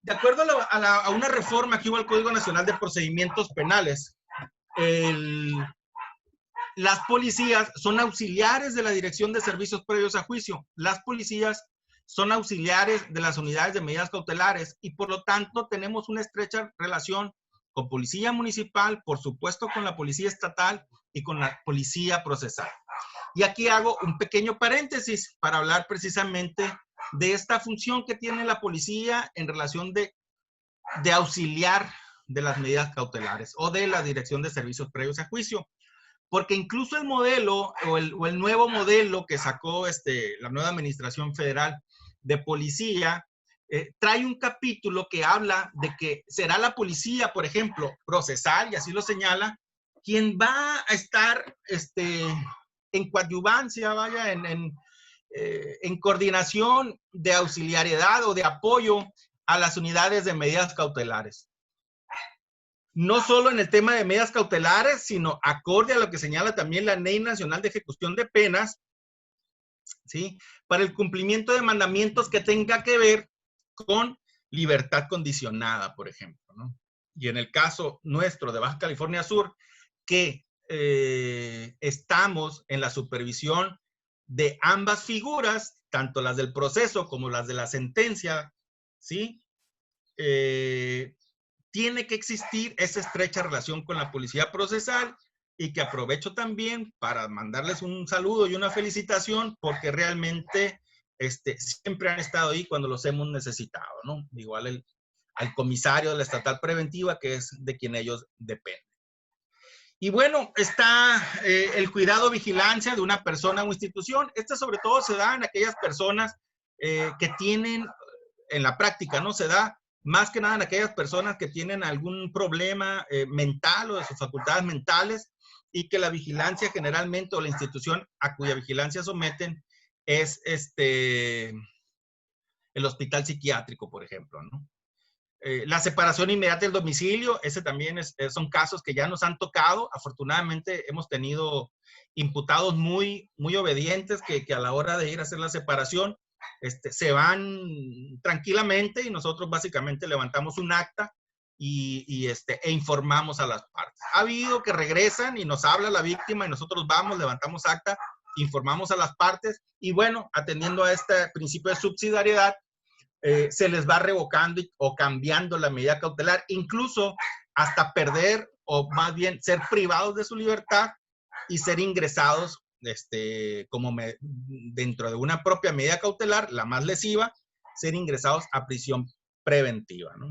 De acuerdo a una reforma que hubo al Código Nacional de Procedimientos Penales, las policías son auxiliares de la Dirección de Servicios Previos a Juicio. Las policías son auxiliares de las unidades de medidas cautelares y por lo tanto tenemos una estrecha relación con policía municipal, por supuesto con la policía estatal y con la policía procesal. Y aquí hago un pequeño paréntesis para hablar precisamente de esta función que tiene la policía en relación de auxiliar de las medidas cautelares o de la Dirección de Servicios Previos a Juicio. Porque incluso el modelo o el nuevo modelo que sacó la nueva administración federal de policía trae un capítulo que habla de que será la policía, por ejemplo, procesal, y así lo señala, quien va a estar en coadyuvancia, vaya, en coordinación de auxiliariedad o de apoyo a las unidades de medidas cautelares. No solo en el tema de medidas cautelares, sino acorde a lo que señala también la Ley Nacional de Ejecución de Penas, ¿sí? Para el cumplimiento de mandamientos que tenga que ver con libertad condicionada, por ejemplo, ¿no? Y en el caso nuestro de Baja California Sur, que estamos en la supervisión de ambas figuras, tanto las del proceso como las de la sentencia, ¿sí? Tiene que existir esa estrecha relación con la policía procesal, y que aprovecho también para mandarles un saludo y una felicitación, porque realmente siempre han estado ahí cuando los hemos necesitado, ¿no? Igual al comisario de la estatal preventiva, que es de quien ellos dependen. Y bueno, está el cuidado, vigilancia de una persona o institución. Este sobre todo se da en aquellas personas que tienen, en la práctica, ¿no? Se da más que nada en aquellas personas que tienen algún problema mental o de sus facultades mentales, y que la vigilancia generalmente, o la institución a cuya vigilancia someten, es el hospital psiquiátrico, por ejemplo, ¿no? La separación inmediata del domicilio, ese también son casos que ya nos han tocado. Afortunadamente hemos tenido imputados muy, muy obedientes que a la hora de ir a hacer la separación se van tranquilamente, y nosotros básicamente levantamos un acta e informamos a las partes. Ha habido que regresan y nos habla la víctima y nosotros vamos, levantamos acta, informamos a las partes, y bueno, atendiendo a este principio de subsidiariedad, se les va revocando o cambiando la medida cautelar, incluso hasta perder, o más bien ser privados de su libertad y ser ingresados dentro de una propia medida cautelar, la más lesiva, ser ingresados a prisión preventiva, ¿no?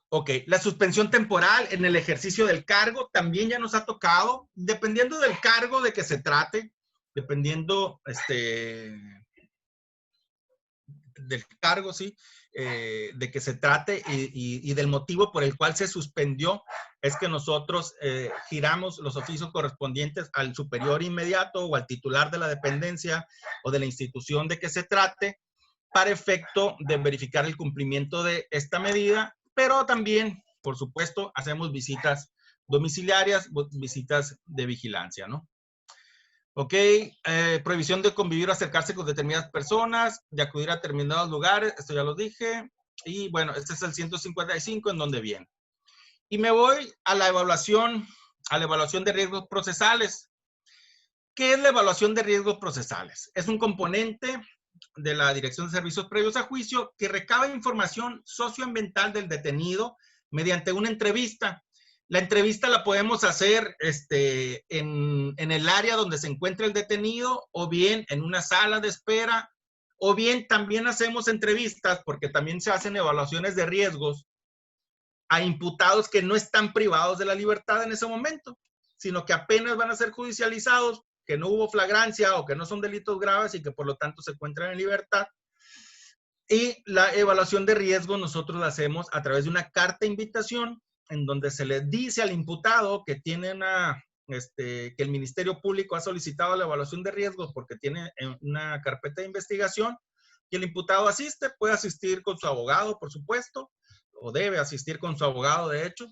Ok, la suspensión temporal en el ejercicio del cargo también ya nos ha tocado, dependiendo del cargo de que se trate, dependiendo del cargo, sí, de que se trate, y del motivo por el cual se suspendió, es que nosotros giramos los oficios correspondientes al superior inmediato o al titular de la dependencia o de la institución de que se trate, para efecto de verificar el cumplimiento de esta medida, pero también, por supuesto, hacemos visitas domiciliarias, visitas de vigilancia, ¿no? Ok, prohibición de convivir o acercarse con determinadas personas, de acudir a determinados lugares, esto ya lo dije. Y bueno, este es el 155, en donde viene. Y me voy a la evaluación de riesgos procesales. ¿Qué es la evaluación de riesgos procesales? Es un componente de la Dirección de Servicios Previos a Juicio que recaba información socioambiental del detenido mediante una entrevista. La entrevista la podemos hacer en el área donde se encuentra el detenido, o bien en una sala de espera, o bien también hacemos entrevistas, porque también se hacen evaluaciones de riesgos a imputados que no están privados de la libertad en ese momento, sino que apenas van a ser judicializados, que no hubo flagrancia o que no son delitos graves y que por lo tanto se encuentran en libertad. Y la evaluación de riesgo nosotros la hacemos a través de una carta de invitación, en donde se le dice al imputado que tiene que el Ministerio Público ha solicitado la evaluación de riesgos porque tiene una carpeta de investigación, y el imputado asiste, puede asistir con su abogado, por supuesto, o debe asistir con su abogado, de hecho,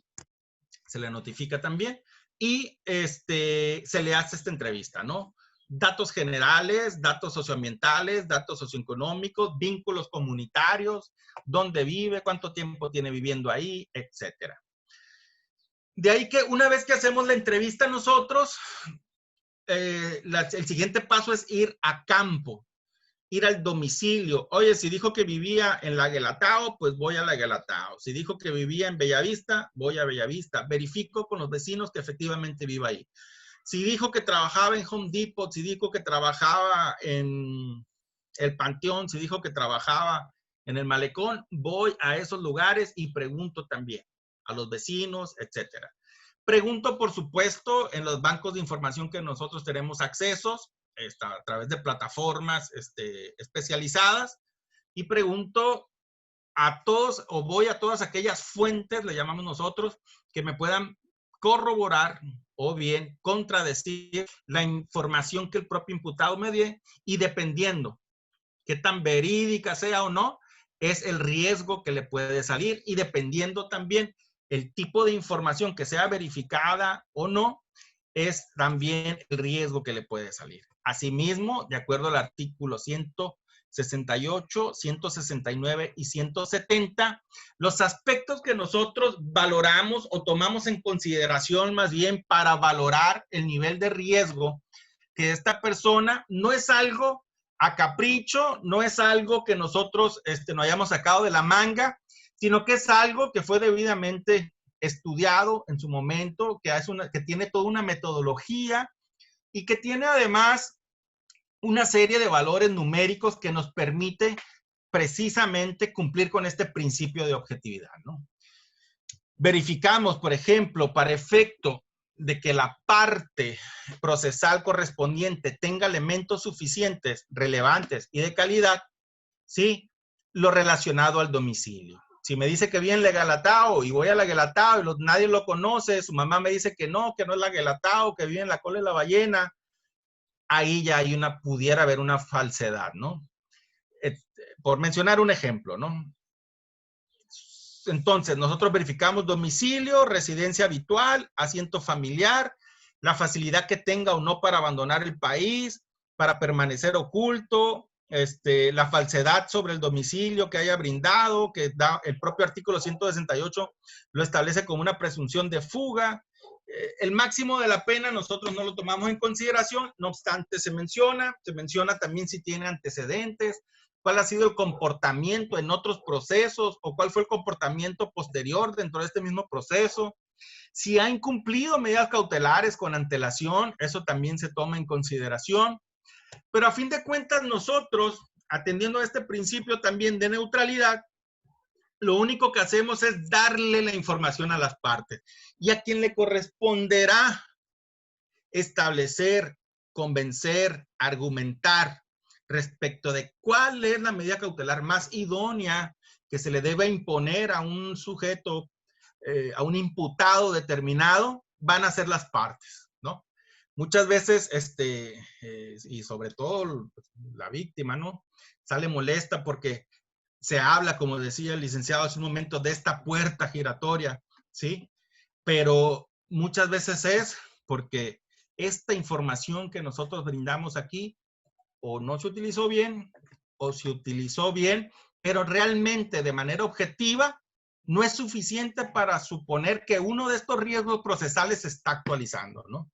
se le notifica también, y se le hace esta entrevista, ¿no? Datos generales, datos socioambientales, datos socioeconómicos, vínculos comunitarios, dónde vive, cuánto tiempo tiene viviendo ahí, etcétera. De ahí que una vez que hacemos la entrevista nosotros, el siguiente paso es ir a campo, ir al domicilio. Oye, si dijo que vivía en La Guelatao, pues voy a La Guelatao. Si dijo que vivía en Bellavista, voy a Bellavista. Verifico con los vecinos que efectivamente viva ahí. Si dijo que trabajaba en Home Depot, si dijo que trabajaba en el Panteón, si dijo que trabajaba en el Malecón, voy a esos lugares y pregunto también a los vecinos, etcétera. Pregunto, por supuesto, en los bancos de información que nosotros tenemos accesos, a través de plataformas especializadas, y pregunto a todos, o voy a todas aquellas fuentes, le llamamos nosotros, que me puedan corroborar o bien contradecir la información que el propio imputado me dé, y dependiendo qué tan verídica sea o no, es el riesgo que le puede salir, y dependiendo también el tipo de información que sea verificada o no, es también el riesgo que le puede salir. Asimismo, de acuerdo al artículo 68, 169 y 170, los aspectos que nosotros valoramos o tomamos en consideración más bien para valorar el nivel de riesgo que esta persona, no es algo a capricho, no es algo que nosotros no hayamos sacado de la manga, sino que es algo que fue debidamente estudiado en su momento, que tiene toda una metodología y que tiene además una serie de valores numéricos que nos permite precisamente cumplir con este principio de objetividad, ¿no? Verificamos, por ejemplo, para efecto de que la parte procesal correspondiente tenga elementos suficientes, relevantes y de calidad, ¿sí? Lo relacionado al domicilio. Si me dice que viene la Guelatao y voy a la Guelatao y nadie lo conoce, su mamá me dice que no es la Guelatao, que vive en la Cola de la Ballena, ahí ya pudiera haber una falsedad, ¿no? Por mencionar un ejemplo, ¿no? Entonces, nosotros verificamos domicilio, residencia habitual, asiento familiar, la facilidad que tenga o no para abandonar el país, para permanecer oculto, la falsedad sobre el domicilio que haya brindado, que da el propio artículo 168 lo establece como una presunción de fuga. El máximo de la pena nosotros no lo tomamos en consideración, no obstante se menciona también si tiene antecedentes, cuál ha sido el comportamiento en otros procesos o cuál fue el comportamiento posterior dentro de este mismo proceso. Si ha incumplido medidas cautelares con antelación, eso también se toma en consideración. Pero a fin de cuentas nosotros, atendiendo a este principio también de neutralidad, lo único que hacemos es darle la información a las partes y a quien le corresponderá establecer, convencer, argumentar respecto de cuál es la medida cautelar más idónea que se le debe imponer a un sujeto, a un imputado determinado, van a ser las partes, ¿no? Muchas veces, y sobre todo la víctima, ¿no? Sale molesta porque se habla, como decía el licenciado hace un momento, de esta puerta giratoria, ¿sí? Pero muchas veces es porque esta información que nosotros brindamos aquí o no se utilizó bien o se utilizó bien, pero realmente de manera objetiva no es suficiente para suponer que uno de estos riesgos procesales se está actualizando, ¿no?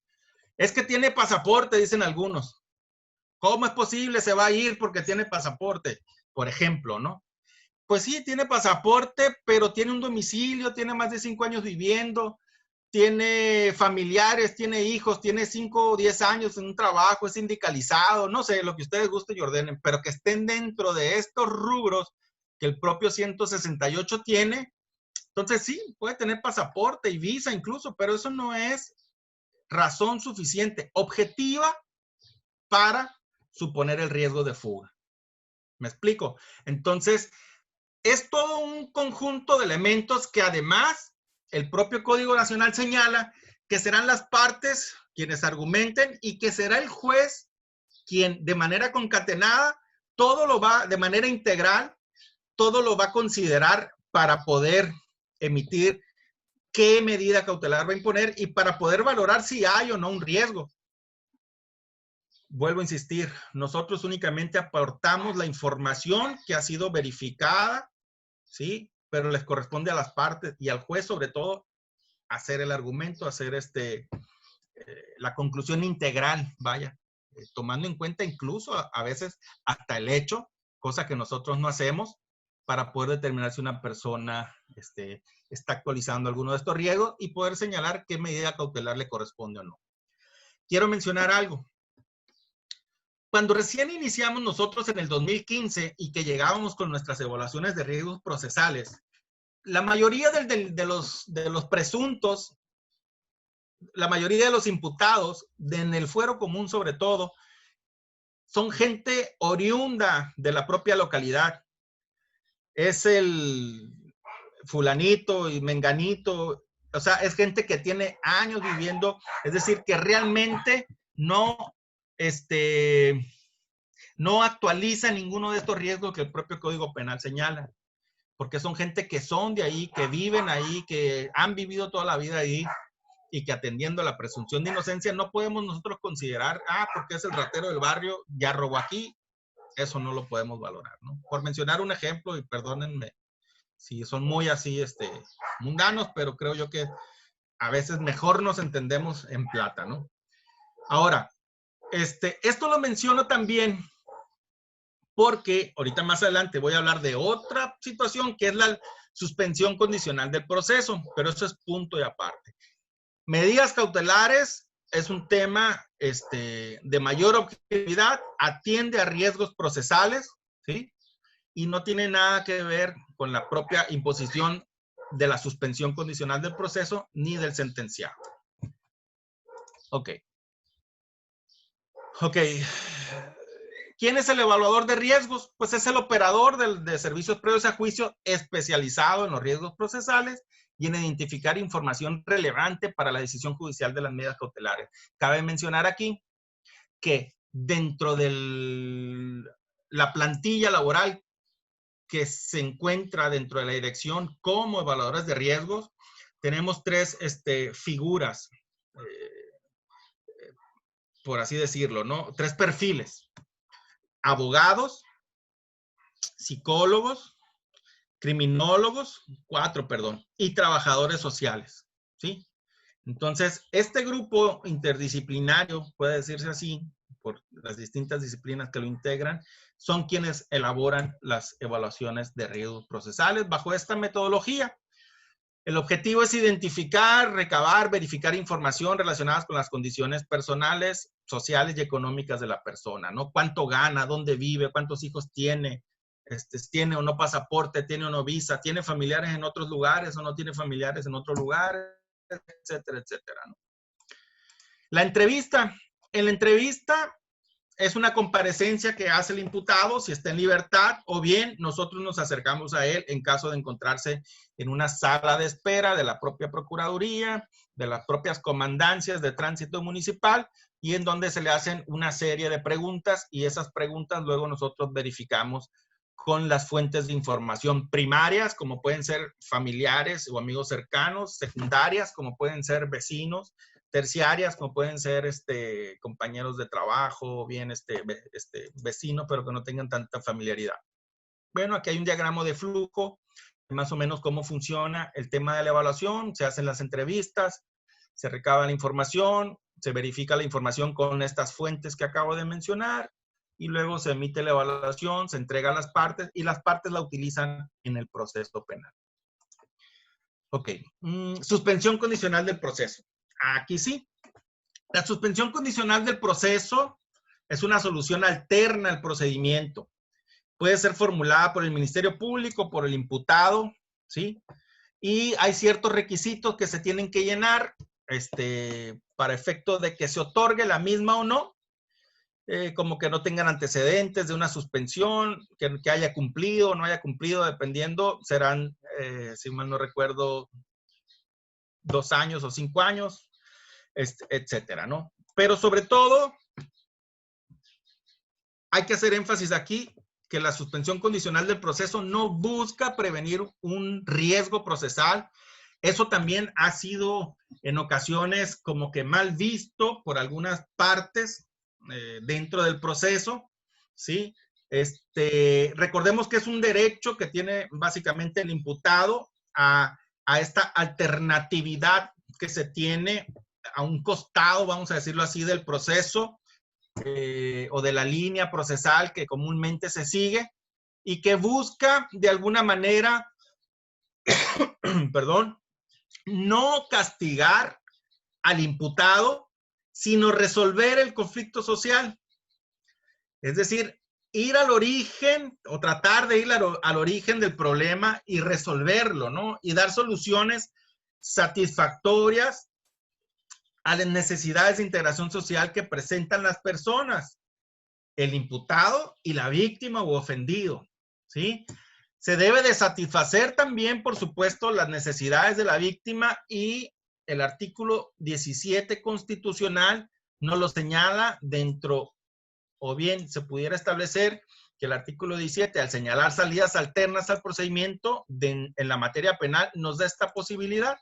Es que tiene pasaporte, dicen algunos. ¿Cómo es posible? Se va a ir porque tiene pasaporte, por ejemplo, ¿no? Pues sí, tiene pasaporte, pero tiene un domicilio, tiene más de 5 años viviendo, tiene familiares, tiene hijos, tiene 5 o 10 años en un trabajo, es sindicalizado, no sé, lo que ustedes gusten y ordenen, pero que estén dentro de estos rubros que el propio 168 tiene. Entonces sí, puede tener pasaporte y visa incluso, pero eso no es razón suficiente, objetiva, para suponer el riesgo de fuga. ¿Me explico? Entonces, es todo un conjunto de elementos que además el propio Código Nacional señala que serán las partes quienes argumenten y que será el juez quien de manera concatenada, todo lo va, de manera integral, todo lo va a considerar para poder emitir qué medida cautelar va a imponer y para poder valorar si hay o no un riesgo. Vuelvo a insistir, nosotros únicamente aportamos la información que ha sido verificada, ¿sí? Pero les corresponde a las partes y al juez, sobre todo, hacer el argumento, hacer la conclusión integral, vaya, tomando en cuenta incluso a veces hasta el hecho, cosa que nosotros no hacemos, para poder determinar si una persona está actualizando alguno de estos riesgos y poder señalar qué medida cautelar le corresponde o no. Quiero mencionar algo. Cuando recién iniciamos nosotros en el 2015 y que llegábamos con nuestras evaluaciones de riesgos procesales, la mayoría de los presuntos, la mayoría de los imputados, en el fuero común sobre todo, son gente oriunda de la propia localidad. Es el fulanito y menganito, o sea, es gente que tiene años viviendo, es decir, que realmente no actualiza ninguno de estos riesgos que el propio Código Penal señala, porque son gente que son de ahí, que viven ahí, que han vivido toda la vida ahí y que atendiendo a la presunción de inocencia no podemos nosotros considerar, porque es el ratero del barrio, ya robó aquí, eso no lo podemos valorar, ¿no? Por mencionar un ejemplo, y perdónenme si son muy así, mundanos, pero creo yo que a veces mejor nos entendemos en plata, ¿no? Ahora, esto lo menciono también porque ahorita más adelante voy a hablar de otra situación que es la suspensión condicional del proceso, pero eso es punto y aparte. Medidas cautelares es un tema de mayor objetividad, atiende a riesgos procesales, ¿sí? Y no tiene nada que ver con la propia imposición de la suspensión condicional del proceso ni del sentenciado. Ok. Ok. ¿Quién es el evaluador de riesgos? Pues es el operador de servicios previos a juicio especializado en los riesgos procesales y en identificar información relevante para la decisión judicial de las medidas cautelares. Cabe mencionar aquí que dentro de la plantilla laboral que se encuentra dentro de la dirección como evaluadores de riesgos, tenemos tres figuras, por así decirlo, ¿no? Tres perfiles. Abogados, psicólogos, criminólogos, 4, perdón, y trabajadores sociales, ¿sí? Entonces, este grupo interdisciplinario, puede decirse así, por las distintas disciplinas que lo integran, son quienes elaboran las evaluaciones de riesgos procesales bajo esta metodología. El objetivo es identificar, recabar, verificar información relacionada con las condiciones personales, sociales y económicas de la persona, ¿no? Cuánto gana, dónde vive, cuántos hijos tiene, tiene o no pasaporte, tiene o no visa, tiene familiares en otros lugares o no tiene familiares en otros lugares, etcétera, etcétera, ¿no? La entrevista. En la entrevista es una comparecencia que hace el imputado si está en libertad, o bien nosotros nos acercamos a él en caso de encontrarse en una sala de espera de la propia Procuraduría, de las propias comandancias de tránsito municipal, y en donde se le hacen una serie de preguntas, y esas preguntas luego nosotros verificamos con las fuentes de información primarias, como pueden ser familiares o amigos cercanos, secundarias, como pueden ser vecinos, terciarias, como pueden ser compañeros de trabajo, bien vecinos, pero que no tengan tanta familiaridad. Bueno, aquí hay un diagrama de flujo, más o menos cómo funciona el tema de la evaluación, se hacen las entrevistas, se recaba la información, se verifica la información con estas fuentes que acabo de mencionar, y luego se emite la evaluación, se entrega a las partes, y las partes la utilizan en el proceso penal. Ok, suspensión condicional del proceso. Aquí sí. La suspensión condicional del proceso es una solución alterna al procedimiento. Puede ser formulada por el Ministerio Público, por el imputado, ¿sí? Y hay ciertos requisitos que se tienen que llenar para efecto de que se otorgue la misma o no, como que no tengan antecedentes de una suspensión, que haya cumplido o no haya cumplido, dependiendo, serán, si mal no recuerdo, 2 años o 5 años, etcétera, ¿no? Pero sobre todo, hay que hacer énfasis aquí que la suspensión condicional del proceso no busca prevenir un riesgo procesal. Eso también ha sido en ocasiones como que mal visto por algunas partes dentro del proceso, ¿sí? Recordemos que es un derecho que tiene básicamente el imputado a esta alternatividad que se tiene a un costado, vamos a decirlo así, del proceso o de la línea procesal que comúnmente se sigue y que busca de alguna manera, perdón, no castigar al imputado, sino resolver el conflicto social. Es decir, ir al origen o tratar de ir al origen del problema y resolverlo, ¿no? Y dar soluciones satisfactorias a las necesidades de integración social que presentan las personas, el imputado y la víctima o ofendido, ¿sí? Se debe de satisfacer también, por supuesto, las necesidades de la víctima, y el artículo 17 constitucional nos lo señala dentro, o bien se pudiera establecer que el artículo 17, al señalar salidas alternas al procedimiento en la materia penal, nos da esta posibilidad.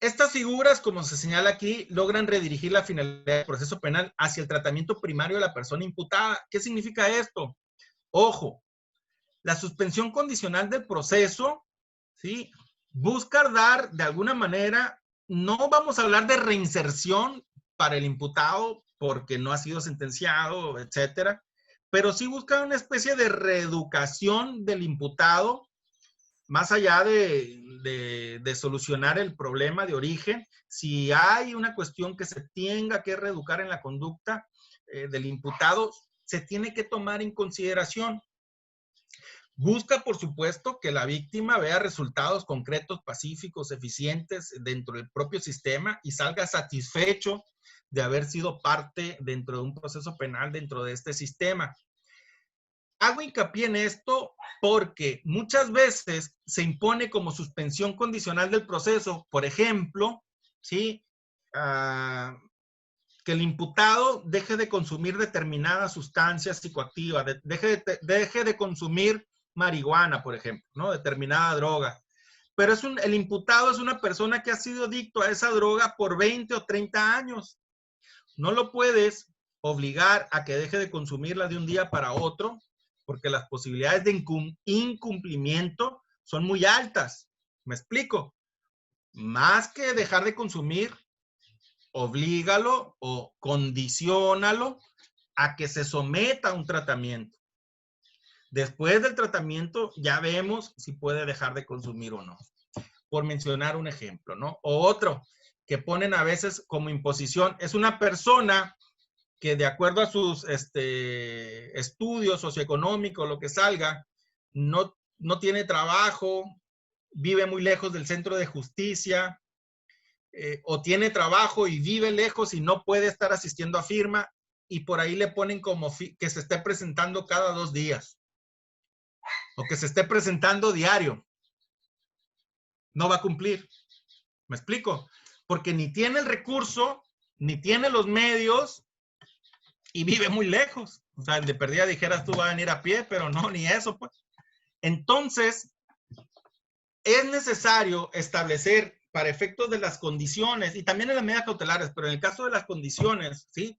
Estas figuras, como se señala aquí, logran redirigir la finalidad del proceso penal hacia el tratamiento primario de la persona imputada. ¿Qué significa esto? Ojo, la suspensión condicional del proceso, ¿sí? Busca dar, de alguna manera, no vamos a hablar de reinserción para el imputado porque no ha sido sentenciado, etcétera, pero sí busca una especie de reeducación del imputado, más allá de solucionar el problema de origen. Si hay una cuestión que se tenga que reeducar en la conducta del imputado, se tiene que tomar en consideración. Busca, por supuesto, que la víctima vea resultados concretos, pacíficos, eficientes dentro del propio sistema y salga satisfecho de haber sido parte dentro de un proceso penal dentro de este sistema. Hago hincapié en esto porque muchas veces se impone como suspensión condicional del proceso, por ejemplo, ¿sí? Que el imputado deje de consumir determinadas sustancias psicoactivas, deje de consumir marihuana, por ejemplo, ¿no? Determinada droga. Pero el imputado es una persona que ha sido adicto a esa droga por 20 o 30 años. No lo puedes obligar a que deje de consumirla de un día para otro, porque las posibilidades de incumplimiento son muy altas. ¿Me explico? Más que dejar de consumir, oblígalo o condiciónalo a que se someta a un tratamiento. Después del tratamiento ya vemos si puede dejar de consumir o no. Por mencionar un ejemplo, ¿no? O otro que ponen a veces como imposición, es una persona que de acuerdo a sus estudios socioeconómicos, lo que salga, no tiene trabajo, vive muy lejos del centro de justicia, o tiene trabajo y vive lejos y no puede estar asistiendo a firma, y por ahí le ponen como que se esté presentando cada 2 días, o que se esté presentando diario. No va a cumplir. ¿Me explico? Porque ni tiene el recurso, ni tiene los medios, y vive muy lejos. O sea, de perdida dijeras tú va a venir a pie, pero no, ni eso, pues. Entonces, es necesario establecer para efectos de las condiciones, y también en las medidas cautelares, pero en el caso de las condiciones, ¿sí?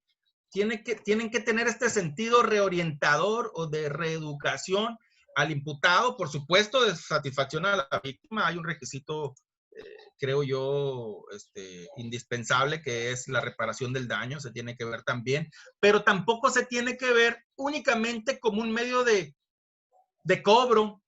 Tienen que tener este sentido reorientador o de reeducación al imputado, por supuesto, de satisfacción a la víctima. Hay un requisito, creo yo, indispensable, que es la reparación del daño, se tiene que ver también, pero tampoco se tiene que ver únicamente como un medio de cobro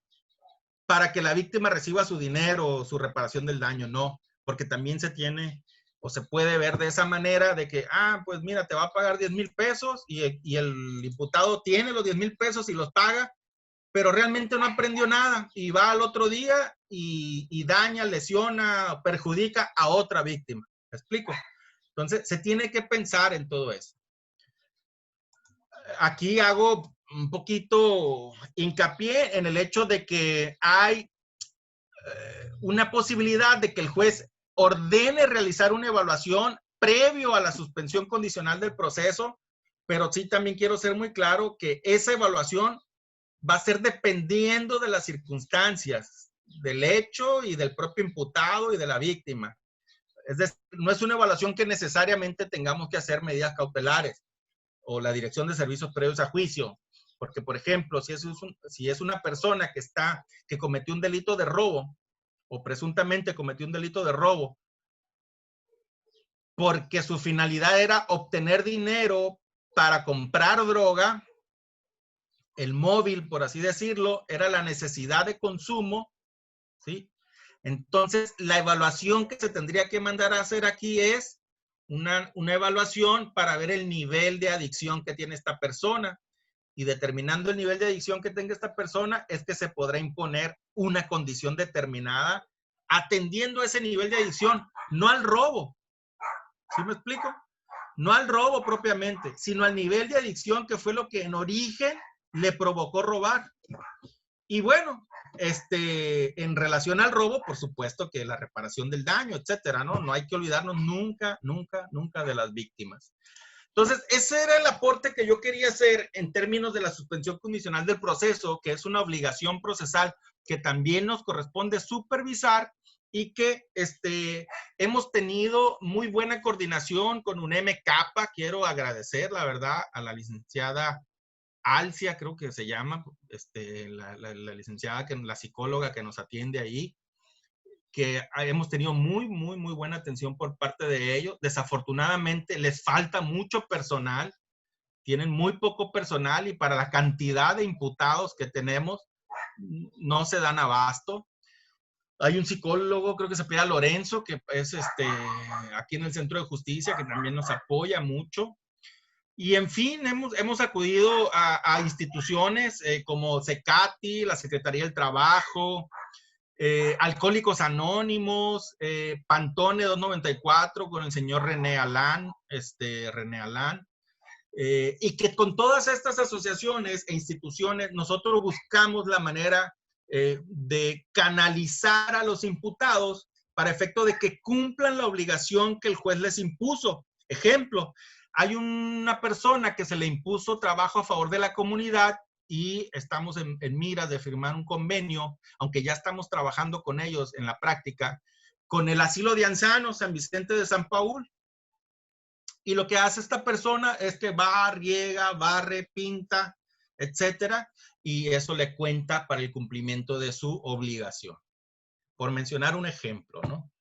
para que la víctima reciba su dinero o su reparación del daño, no, porque también se tiene o se puede ver de esa manera de que, pues mira, te va a pagar 10,000 pesos y el imputado tiene los 10,000 pesos y los paga, pero realmente no aprendió nada y va al otro día y daña, lesiona, perjudica a otra víctima. ¿Me explico? Entonces, se tiene que pensar en todo eso. Aquí hago un poquito hincapié en el hecho de que hay una posibilidad de que el juez ordene realizar una evaluación previo a la suspensión condicional del proceso, pero sí también quiero ser muy claro que esa evaluación va a ser dependiendo de las circunstancias, del hecho y del propio imputado y de la víctima. Es decir, no es una evaluación que necesariamente tengamos que hacer medidas cautelares o la Dirección de Servicios Previos a Juicio, porque, por ejemplo, si es una persona que cometió un delito de robo o presuntamente cometió un delito de robo porque su finalidad era obtener dinero para comprar droga, el móvil, por así decirlo, era la necesidad de consumo, ¿sí? Entonces, la evaluación que se tendría que mandar a hacer aquí es una evaluación para ver el nivel de adicción que tiene esta persona. Y determinando el nivel de adicción que tenga esta persona, es que se podrá imponer una condición determinada atendiendo a ese nivel de adicción, no al robo. ¿Sí me explico? No al robo propiamente, sino al nivel de adicción que fue lo que en origen le provocó robar. Y bueno, en relación al robo, por supuesto que la reparación del daño, etcétera, ¿no? No hay que olvidarnos nunca, nunca, nunca de las víctimas. Entonces, ese era el aporte que yo quería hacer en términos de la suspensión condicional del proceso, que es una obligación procesal que también nos corresponde supervisar y que hemos tenido muy buena coordinación con UNEM Capa. Quiero agradecer, la verdad, a la licenciada Alcia, creo que se llama, la licenciada, la psicóloga que nos atiende ahí, que hemos tenido muy buena atención por parte de ellos. Desafortunadamente les falta mucho personal, tienen muy poco personal y para la cantidad de imputados que tenemos no se dan abasto. Hay un psicólogo, creo que se llama Lorenzo, que es aquí en el Centro de Justicia, que también nos apoya mucho. Y en fin, hemos acudido a instituciones como CECATI, la Secretaría del Trabajo, Alcohólicos Anónimos, Pantone 294 con el señor René Alán, y que con todas estas asociaciones e instituciones nosotros buscamos la manera de canalizar a los imputados para efecto de que cumplan la obligación que el juez les impuso. Ejemplo, hay una persona que se le impuso trabajo a favor de la comunidad y estamos en miras de firmar un convenio, aunque ya estamos trabajando con ellos en la práctica, con el asilo de ancianos San Vicente de San Paul. Y lo que hace esta persona es que va, riega, barre, pinta, etcétera, y eso le cuenta para el cumplimiento de su obligación. Por mencionar un ejemplo, ¿no?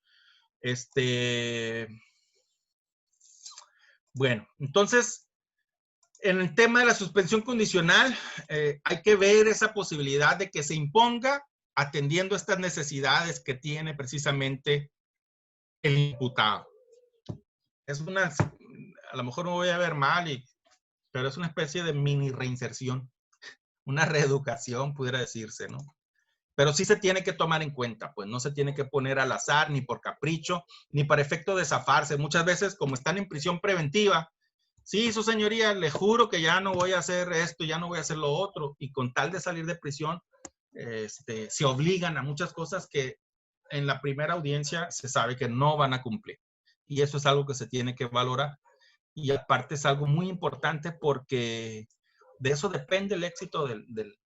Bueno, entonces, en el tema de la suspensión condicional, hay que ver esa posibilidad de que se imponga atendiendo estas necesidades que tiene precisamente el imputado. Es una, a lo mejor me voy a ver mal, pero es una especie de mini reinserción, una reeducación, pudiera decirse, ¿no? Pero sí se tiene que tomar en cuenta, pues no se tiene que poner al azar, ni por capricho, ni para efecto de zafarse. Muchas veces, como están en prisión preventiva, sí, su señoría, le juro que ya no voy a hacer esto, ya no voy a hacer lo otro, y con tal de salir de prisión, se obligan a muchas cosas que en la primera audiencia se sabe que no van a cumplir. Y eso es algo que se tiene que valorar. Y aparte es algo muy importante porque de eso depende el éxito del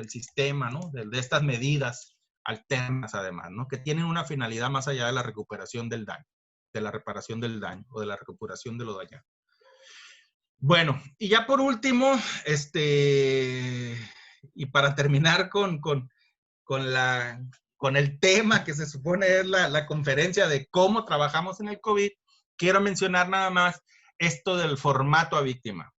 sistema, ¿no? De estas medidas alternas, además, ¿no? Que tienen una finalidad más allá de la recuperación del daño, de la reparación del daño o de la recuperación de lo dañado. Bueno, y ya por último, y para terminar con el tema que se supone es la conferencia de cómo trabajamos en el COVID, quiero mencionar nada más esto del formato a víctima.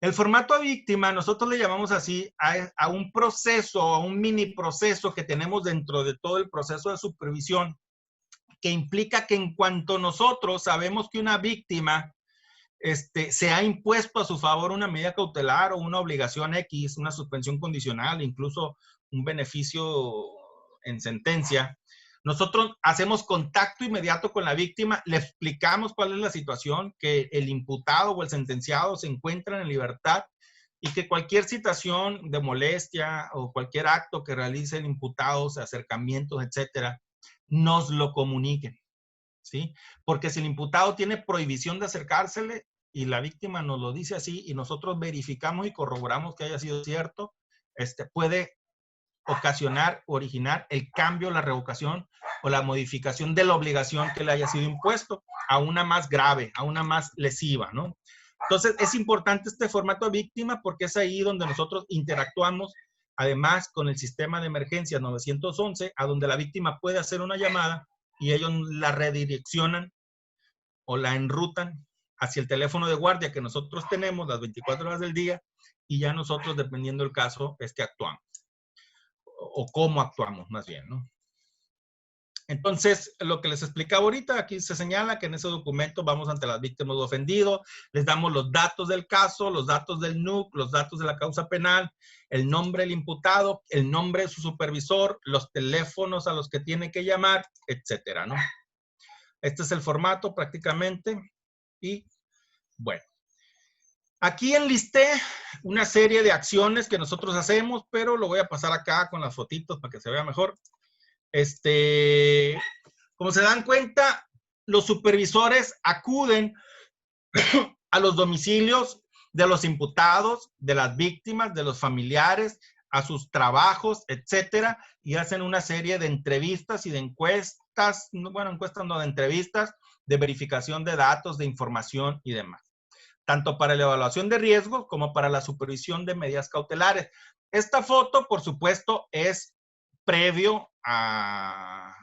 El formato a víctima, nosotros le llamamos así a un proceso, a un mini proceso que tenemos dentro de todo el proceso de supervisión, que implica que en cuanto nosotros sabemos que una víctima se ha impuesto a su favor una medida cautelar o una obligación X, una suspensión condicional, incluso un beneficio en sentencia, nosotros hacemos contacto inmediato con la víctima, le explicamos cuál es la situación, que el imputado o el sentenciado se encuentran en libertad y que cualquier situación de molestia o cualquier acto que realice el imputado, acercamientos, etcétera, nos lo comuniquen, ¿sí? Porque si el imputado tiene prohibición de acercársele y la víctima nos lo dice así y nosotros verificamos y corroboramos que haya sido cierto, puede ocasionar, originar el cambio, la revocación o la modificación de la obligación que le haya sido impuesto a una más grave, a una más lesiva, ¿no? Entonces, es importante este formato de víctima porque es ahí donde nosotros interactuamos, además, con el sistema de emergencia 911, a donde la víctima puede hacer una llamada y ellos la redireccionan o la enrutan hacia el teléfono de guardia que nosotros tenemos las 24 horas del día y ya nosotros, dependiendo del caso, es que actuamos. O cómo actuamos, más bien, ¿no? Entonces, lo que les explicaba ahorita, aquí se señala que en ese documento vamos ante las víctimas de ofendido, les damos los datos del caso, los datos del NUC, los datos de la causa penal, el nombre del imputado, el nombre de su supervisor, los teléfonos a los que tiene que llamar, etcétera, ¿no? Este es el formato prácticamente y, bueno. Aquí enlisté una serie de acciones que nosotros hacemos, pero lo voy a pasar acá con las fotitos para que se vea mejor. Como se dan cuenta, los supervisores acuden a los domicilios de los imputados, de las víctimas, de los familiares, a sus trabajos, etcétera, y hacen una serie de entrevistas y de encuestas, bueno, encuestas no, de entrevistas, de verificación de datos, de información y demás, tanto para la evaluación de riesgos como para la supervisión de medidas cautelares. Esta foto, por supuesto, es previo a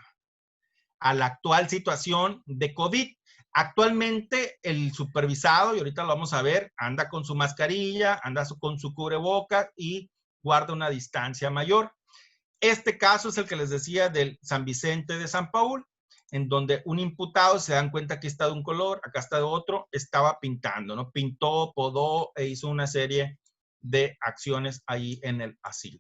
la actual situación de COVID. Actualmente el supervisado, y ahorita lo vamos a ver, anda con su mascarilla, anda con su cubrebocas y guarda una distancia mayor. Este caso es el que les decía del San Vicente de San Paul, en donde un imputado, se dan cuenta que está de un color, acá está de otro, estaba pintando, ¿no? Pintó, podó e hizo una serie de acciones ahí en el asilo.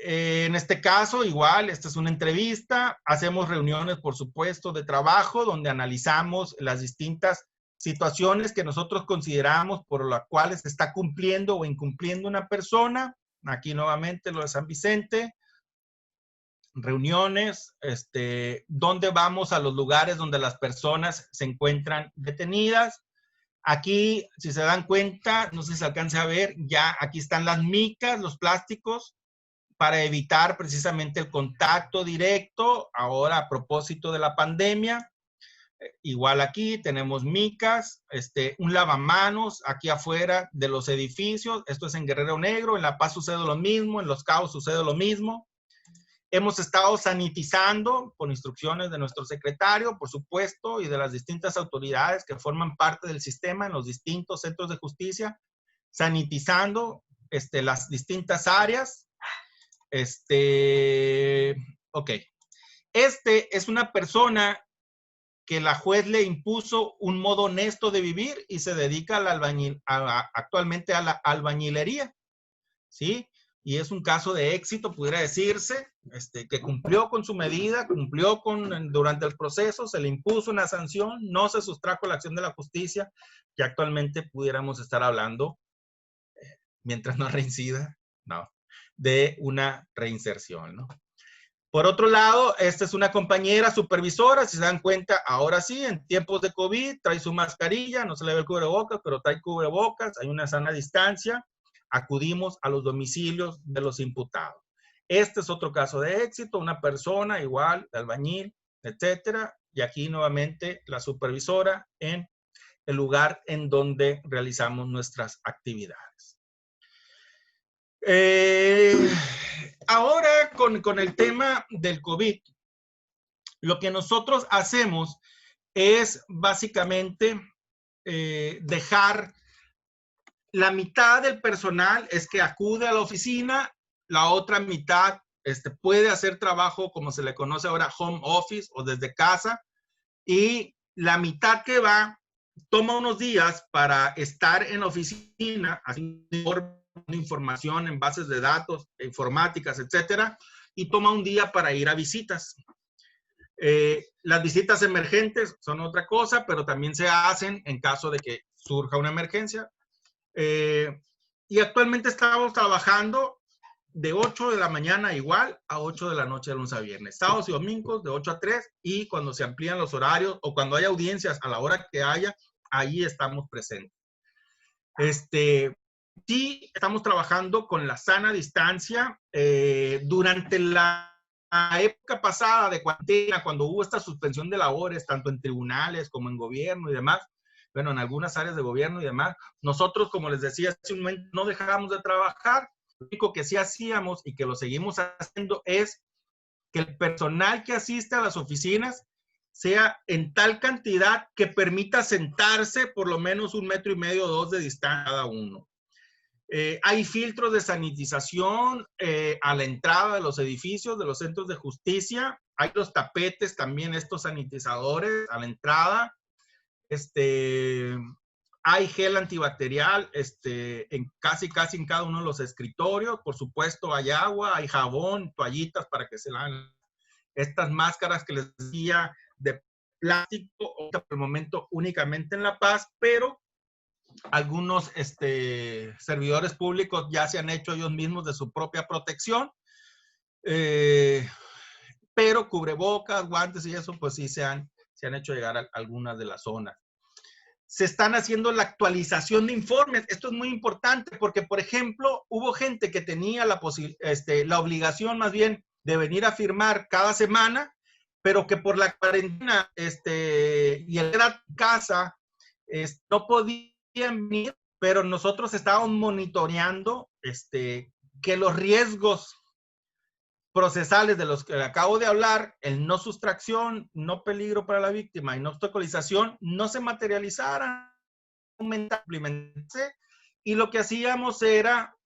En este caso, igual, esta es una entrevista, hacemos reuniones, por supuesto, de trabajo, donde analizamos las distintas situaciones que nosotros consideramos por las cuales se está cumpliendo o incumpliendo una persona. Aquí nuevamente lo de San Vicente. Reuniones, donde vamos a los lugares donde las personas se encuentran detenidas. Aquí, si se dan cuenta, no sé si se alcance a ver, ya aquí están las micas, los plásticos, para evitar precisamente el contacto directo. Ahora, a propósito de la pandemia, igual aquí tenemos micas, un lavamanos aquí afuera de los edificios. Esto es en Guerrero Negro, en La Paz sucede lo mismo, en Los Cabos sucede lo mismo. Hemos estado sanitizando por instrucciones de nuestro secretario, por supuesto, y de las distintas autoridades que forman parte del sistema en los distintos centros de justicia, sanitizando las distintas áreas. Ok. Es una persona que la juez le impuso un modo honesto de vivir y se dedica actualmente a la albañilería, ¿sí? Y es un caso de éxito, pudiera decirse, que cumplió con su medida, durante el proceso, se le impuso una sanción, no se sustrajo la acción de la justicia, que actualmente pudiéramos estar hablando, mientras no reincida, no, de una reinserción, ¿no? Por otro lado, esta es una compañera supervisora, si se dan cuenta, ahora sí, en tiempos de COVID, trae su mascarilla, no se le ve el cubrebocas, pero trae cubrebocas, hay una sana distancia, acudimos a los domicilios de los imputados. Este es otro caso de éxito, una persona igual, de albañil, etcétera, y aquí nuevamente la supervisora en el lugar en donde realizamos nuestras actividades. Ahora, con el tema del COVID, lo que nosotros hacemos es básicamente dejar la mitad del personal es que acude a la oficina, la otra mitad puede hacer trabajo, como se le conoce ahora, home office o desde casa, y la mitad que va toma unos días para estar en la oficina, haciendo información en bases de datos, informáticas, etcétera, y toma un día para ir a visitas. Las visitas emergentes son otra cosa, pero también se hacen en caso de que surja una emergencia. Y actualmente estamos trabajando de 8 de la mañana igual a 8 de la noche de lunes a viernes. Sábados y domingos de 8 a 3, y cuando se amplían los horarios o cuando hay audiencias a la hora que haya, ahí estamos presentes. Sí, estamos trabajando con la sana distancia. Durante la época pasada de cuarentena, cuando hubo esta suspensión de labores, tanto en tribunales como en gobierno y demás, bueno, en algunas áreas de gobierno y demás, nosotros, como les decía hace un momento, no dejamos de trabajar. Lo único que sí hacíamos y que lo seguimos haciendo es que el personal que asiste a las oficinas sea en tal cantidad que permita sentarse por lo menos 1,5 metros o 2 de distancia cada uno. Hay filtros de sanitización a la entrada de los edificios, de los centros de justicia. Hay los tapetes también, estos sanitizadores a la entrada. Hay gel antibacterial en casi en cada uno de los escritorios. Por supuesto, hay agua, hay jabón, toallitas para que se laven. Estas máscaras que les decía de plástico, por el momento únicamente en La Paz, pero algunos servidores públicos ya se han hecho ellos mismos de su propia protección. Pero cubrebocas, guantes y eso, pues sí se han hecho llegar a algunas de las zonas. se están haciendo la actualización de informes. Esto es muy importante porque, por ejemplo, hubo gente que tenía la obligación más bien de venir a firmar cada semana, pero que por la cuarentena y el era casa no podían venir, pero nosotros estábamos monitoreando que los riesgos procesales de los que acabo de hablar, el no sustracción, no peligro para la víctima y no obstaculización, no se materializaran, y lo que hacíamos era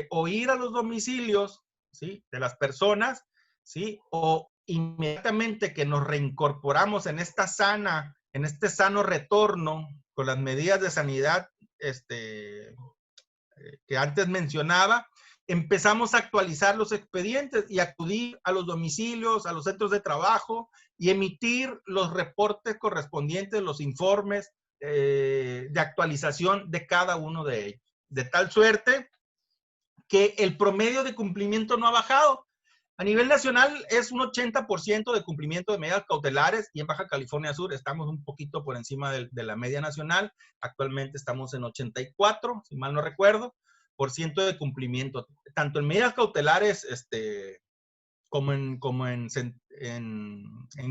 o ir a los domicilios, ¿sí?, de las personas, ¿sí?, o inmediatamente que nos reincorporamos en este sano retorno con las medidas de sanidad que antes mencionaba, empezamos a actualizar los expedientes y acudir a los domicilios, a los centros de trabajo y emitir los reportes correspondientes, los informes de actualización de cada uno de ellos. De tal suerte que el promedio de cumplimiento no ha bajado. A nivel nacional es un 80% de cumplimiento de medidas cautelares y en Baja California Sur estamos un poquito por encima de la media nacional. Actualmente estamos en 84, si mal no recuerdo, por ciento de cumplimiento, tanto en medidas cautelares como en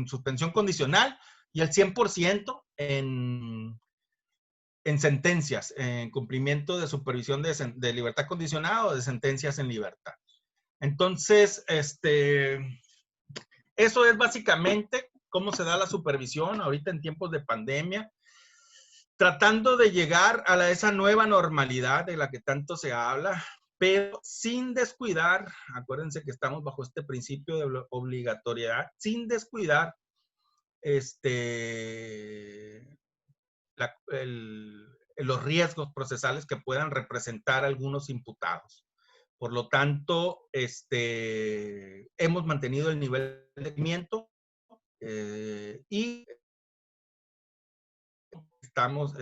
suspensión condicional y el 100% en sentencias, en cumplimiento de supervisión de libertad condicionada o de sentencias en libertad. Entonces, eso es básicamente cómo se da la supervisión ahorita en tiempos de pandemia, tratando de llegar a esa nueva normalidad de la que tanto se habla, pero sin descuidar, acuérdense que estamos bajo este principio de obligatoriedad, sin descuidar los riesgos procesales que puedan representar algunos imputados. Por lo tanto, hemos mantenido el nivel de seguimiento y estamos,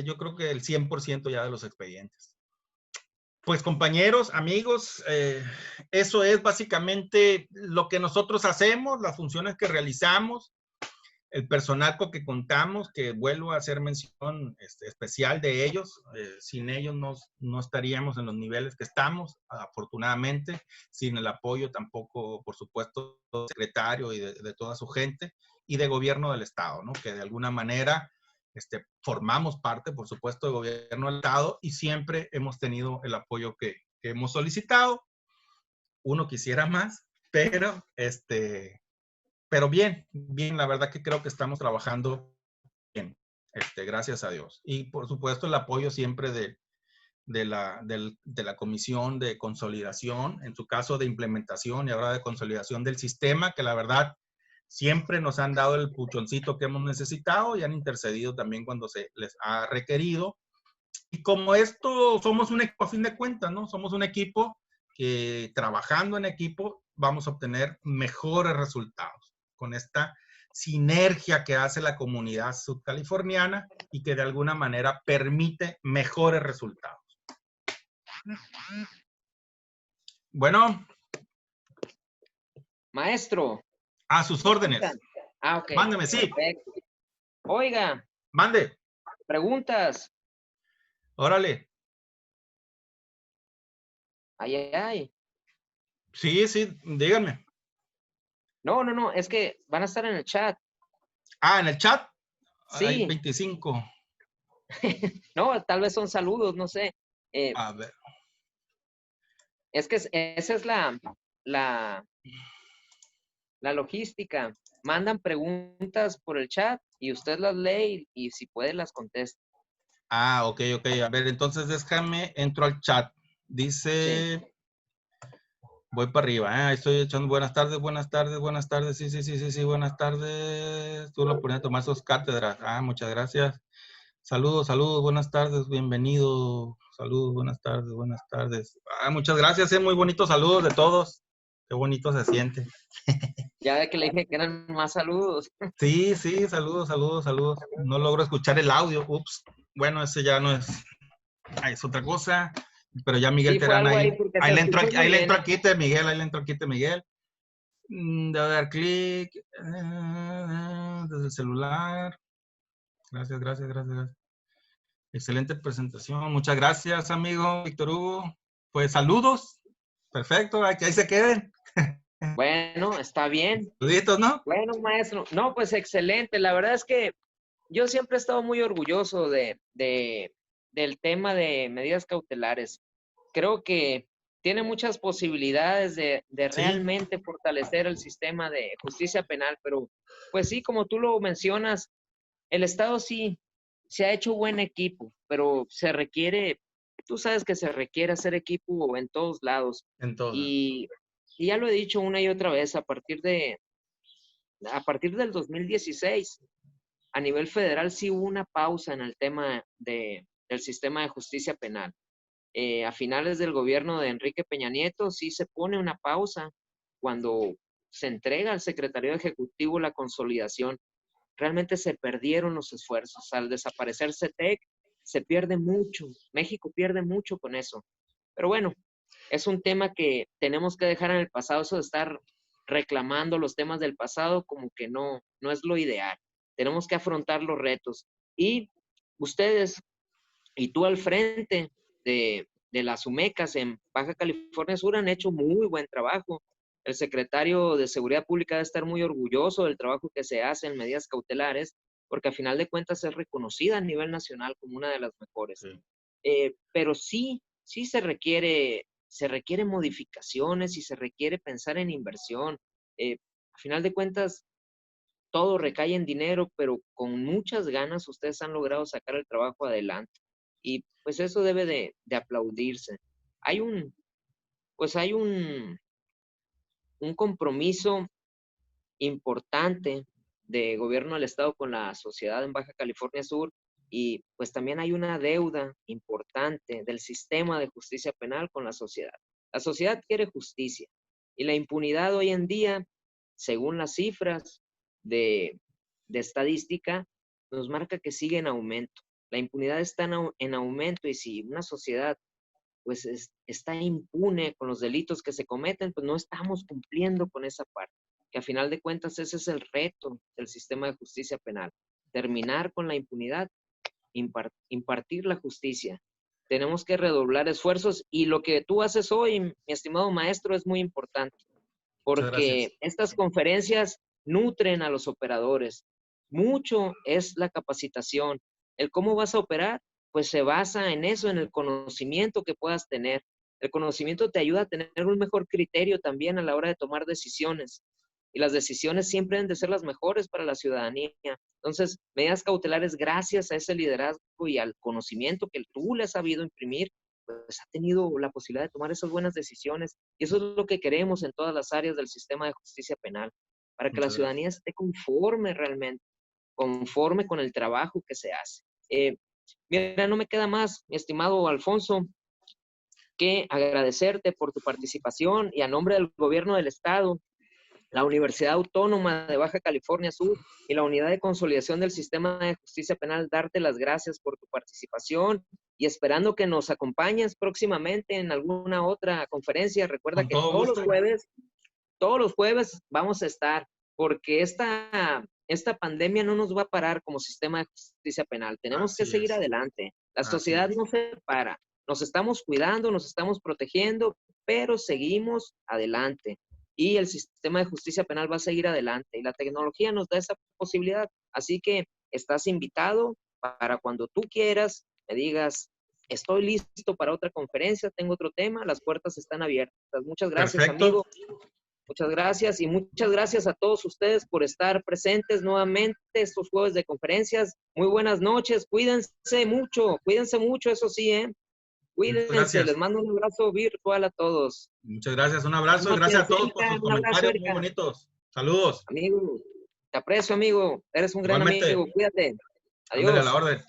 yo creo que el 100% ya de los expedientes. Pues compañeros, amigos, eso es básicamente lo que nosotros hacemos, las funciones que realizamos, el personal con que contamos, que vuelvo a hacer mención especial de ellos. Sin ellos no estaríamos en los niveles que estamos, afortunadamente, sin el apoyo tampoco, por supuesto, del secretario y de toda su gente, y de gobierno del Estado, ¿no?, que de alguna manera formamos parte, por supuesto, del gobierno del Estado y siempre hemos tenido el apoyo que hemos solicitado. Uno quisiera más, pero bien, la verdad que creo que estamos trabajando bien, gracias a Dios. Y por supuesto el apoyo siempre de la Comisión de Consolidación, en su caso de implementación y ahora de consolidación del sistema, que la verdad siempre nos han dado el puchoncito que hemos necesitado y han intercedido también cuando se les ha requerido. Y como esto, somos un equipo a fin de cuentas, ¿no? Somos un equipo que trabajando en equipo vamos a obtener mejores resultados con esta sinergia que hace la comunidad subcaliforniana y que de alguna manera permite mejores resultados. Bueno. Maestro. A sus órdenes. Ok. Mándeme, sí. Perfecto. Oiga. Mande. Preguntas. Órale. Ay. Sí, díganme. No, es que van a estar en el chat. Ah, ¿en el chat? Sí. Hay 25. No, tal vez son saludos, no sé. A ver. Es que esa es la logística. Mandan preguntas por el chat y usted las lee y si puede las contesta. Ah, ok. A ver, entonces déjame, entro al chat. Dice... Sí. Voy para arriba, estoy echando buenas tardes, sí, buenas tardes. Tú lo pones a tomar sus cátedras. Muchas gracias. Saludos, buenas tardes, bienvenido. Saludos, buenas tardes. Muchas gracias, muy bonitos saludos de todos. Qué bonito se siente. Ya ve que le dije que eran más saludos. Sí, saludos. No logro escuchar el audio, ups. Bueno, ese ya no es, es otra cosa. Pero ya Miguel Terán ahí le entro aquí, Miguel. Debo dar clic desde el celular. Gracias, gracias, gracias, gracias. Excelente presentación. Muchas gracias, amigo Víctor Hugo. Pues saludos. Perfecto, que ahí se queden. Bueno, está bien. Saluditos, ¿no? Bueno, maestro. No, pues excelente. La verdad es que yo siempre he estado muy orgulloso del tema de medidas cautelares. Creo que tiene muchas posibilidades de Sí, realmente fortalecer el sistema de justicia penal, pero pues sí, como tú lo mencionas, el Estado sí se ha hecho buen equipo, pero se requiere, tú sabes que se requiere hacer equipo en todos lados. en todo. Y, y ya lo he dicho una y otra vez, a partir del 2016, a nivel federal sí hubo una pausa en el tema del sistema de justicia penal. A finales del gobierno de Enrique Peña Nieto sí se pone una pausa cuando se entrega al secretario ejecutivo la consolidación. Realmente se perdieron los esfuerzos. Al desaparecer CETEC, se pierde mucho. México pierde mucho con eso. Pero bueno, es un tema que tenemos que dejar en el pasado. Eso de estar reclamando los temas del pasado como que no es lo ideal. Tenemos que afrontar los retos. Y ustedes y tú al frente de las UMECAS en Baja California Sur han hecho muy buen trabajo. El secretario de Seguridad Pública debe estar muy orgulloso del trabajo que se hace en medidas cautelares, porque a final de cuentas es reconocida a nivel nacional como una de las mejores. Sí. Pero sí se requiere modificaciones y se requiere pensar en inversión. A final de cuentas, todo recae en dinero, pero con muchas ganas ustedes han logrado sacar el trabajo adelante. Y pues eso debe de aplaudirse. Hay un compromiso importante de gobierno del estado con la sociedad en Baja California Sur y pues también hay una deuda importante del sistema de justicia penal con la sociedad. La sociedad quiere justicia y la impunidad hoy en día, según las cifras de, de estadística, nos marca que sigue en aumento. La impunidad está en aumento y si una sociedad pues está impune con los delitos que se cometen, pues no estamos cumpliendo con esa parte, que a final de cuentas ese es el reto del sistema de justicia penal, terminar con la impunidad, impartir la justicia. Tenemos que redoblar esfuerzos y lo que tú haces hoy, mi estimado maestro, es muy importante, Muchas gracias. porque estas conferencias nutren a los operadores. Mucho es la capacitación. El cómo vas a operar, pues se basa en eso, en el conocimiento que puedas tener. El conocimiento te ayuda a tener un mejor criterio también a la hora de tomar decisiones. Y las decisiones siempre deben de ser las mejores para la ciudadanía. Entonces, medidas cautelares, gracias a ese liderazgo y al conocimiento que tú le has sabido imprimir, pues ha tenido la posibilidad de tomar esas buenas decisiones. Y eso es lo que queremos en todas las áreas del sistema de justicia penal, para que la Muchas gracias. ciudadanía esté conforme realmente, conforme con el trabajo que se hace. Mira, no me queda más, mi estimado Alfonso, que agradecerte por tu participación y a nombre del gobierno del estado, la Universidad Autónoma de Baja California Sur y la Unidad de Consolidación del Sistema de Justicia Penal, darte las gracias por tu participación y esperando que nos acompañes próximamente en alguna otra conferencia. Recuerda Con que todo gusto. todos los jueves vamos a estar, porque esta pandemia no nos va a parar como sistema de justicia penal. Tenemos que Así seguir es. adelante. La Así sociedad es. no se para. Nos estamos cuidando, nos estamos protegiendo, pero seguimos adelante. Y el sistema de justicia penal va a seguir adelante. Y la tecnología nos da esa posibilidad. Así que estás invitado para cuando tú quieras, me digas, estoy listo para otra conferencia, tengo otro tema, las puertas están abiertas. Muchas gracias, Perfecto. amigo. Muchas gracias y muchas gracias a todos ustedes por estar presentes nuevamente estos jueves de conferencias. Muy buenas noches, cuídense mucho, eso sí, Muchas cuídense, les gracias. mando un abrazo virtual a todos. Muchas gracias. Un Buenas abrazo y gracias a noches, todos por Erika, sus un abrazo, comentarios muy Erika. bonitos. Saludos. Amigo, te aprecio, amigo, eres un gran Igualmente. amigo, cuídate. Ándale a la Adiós. orden.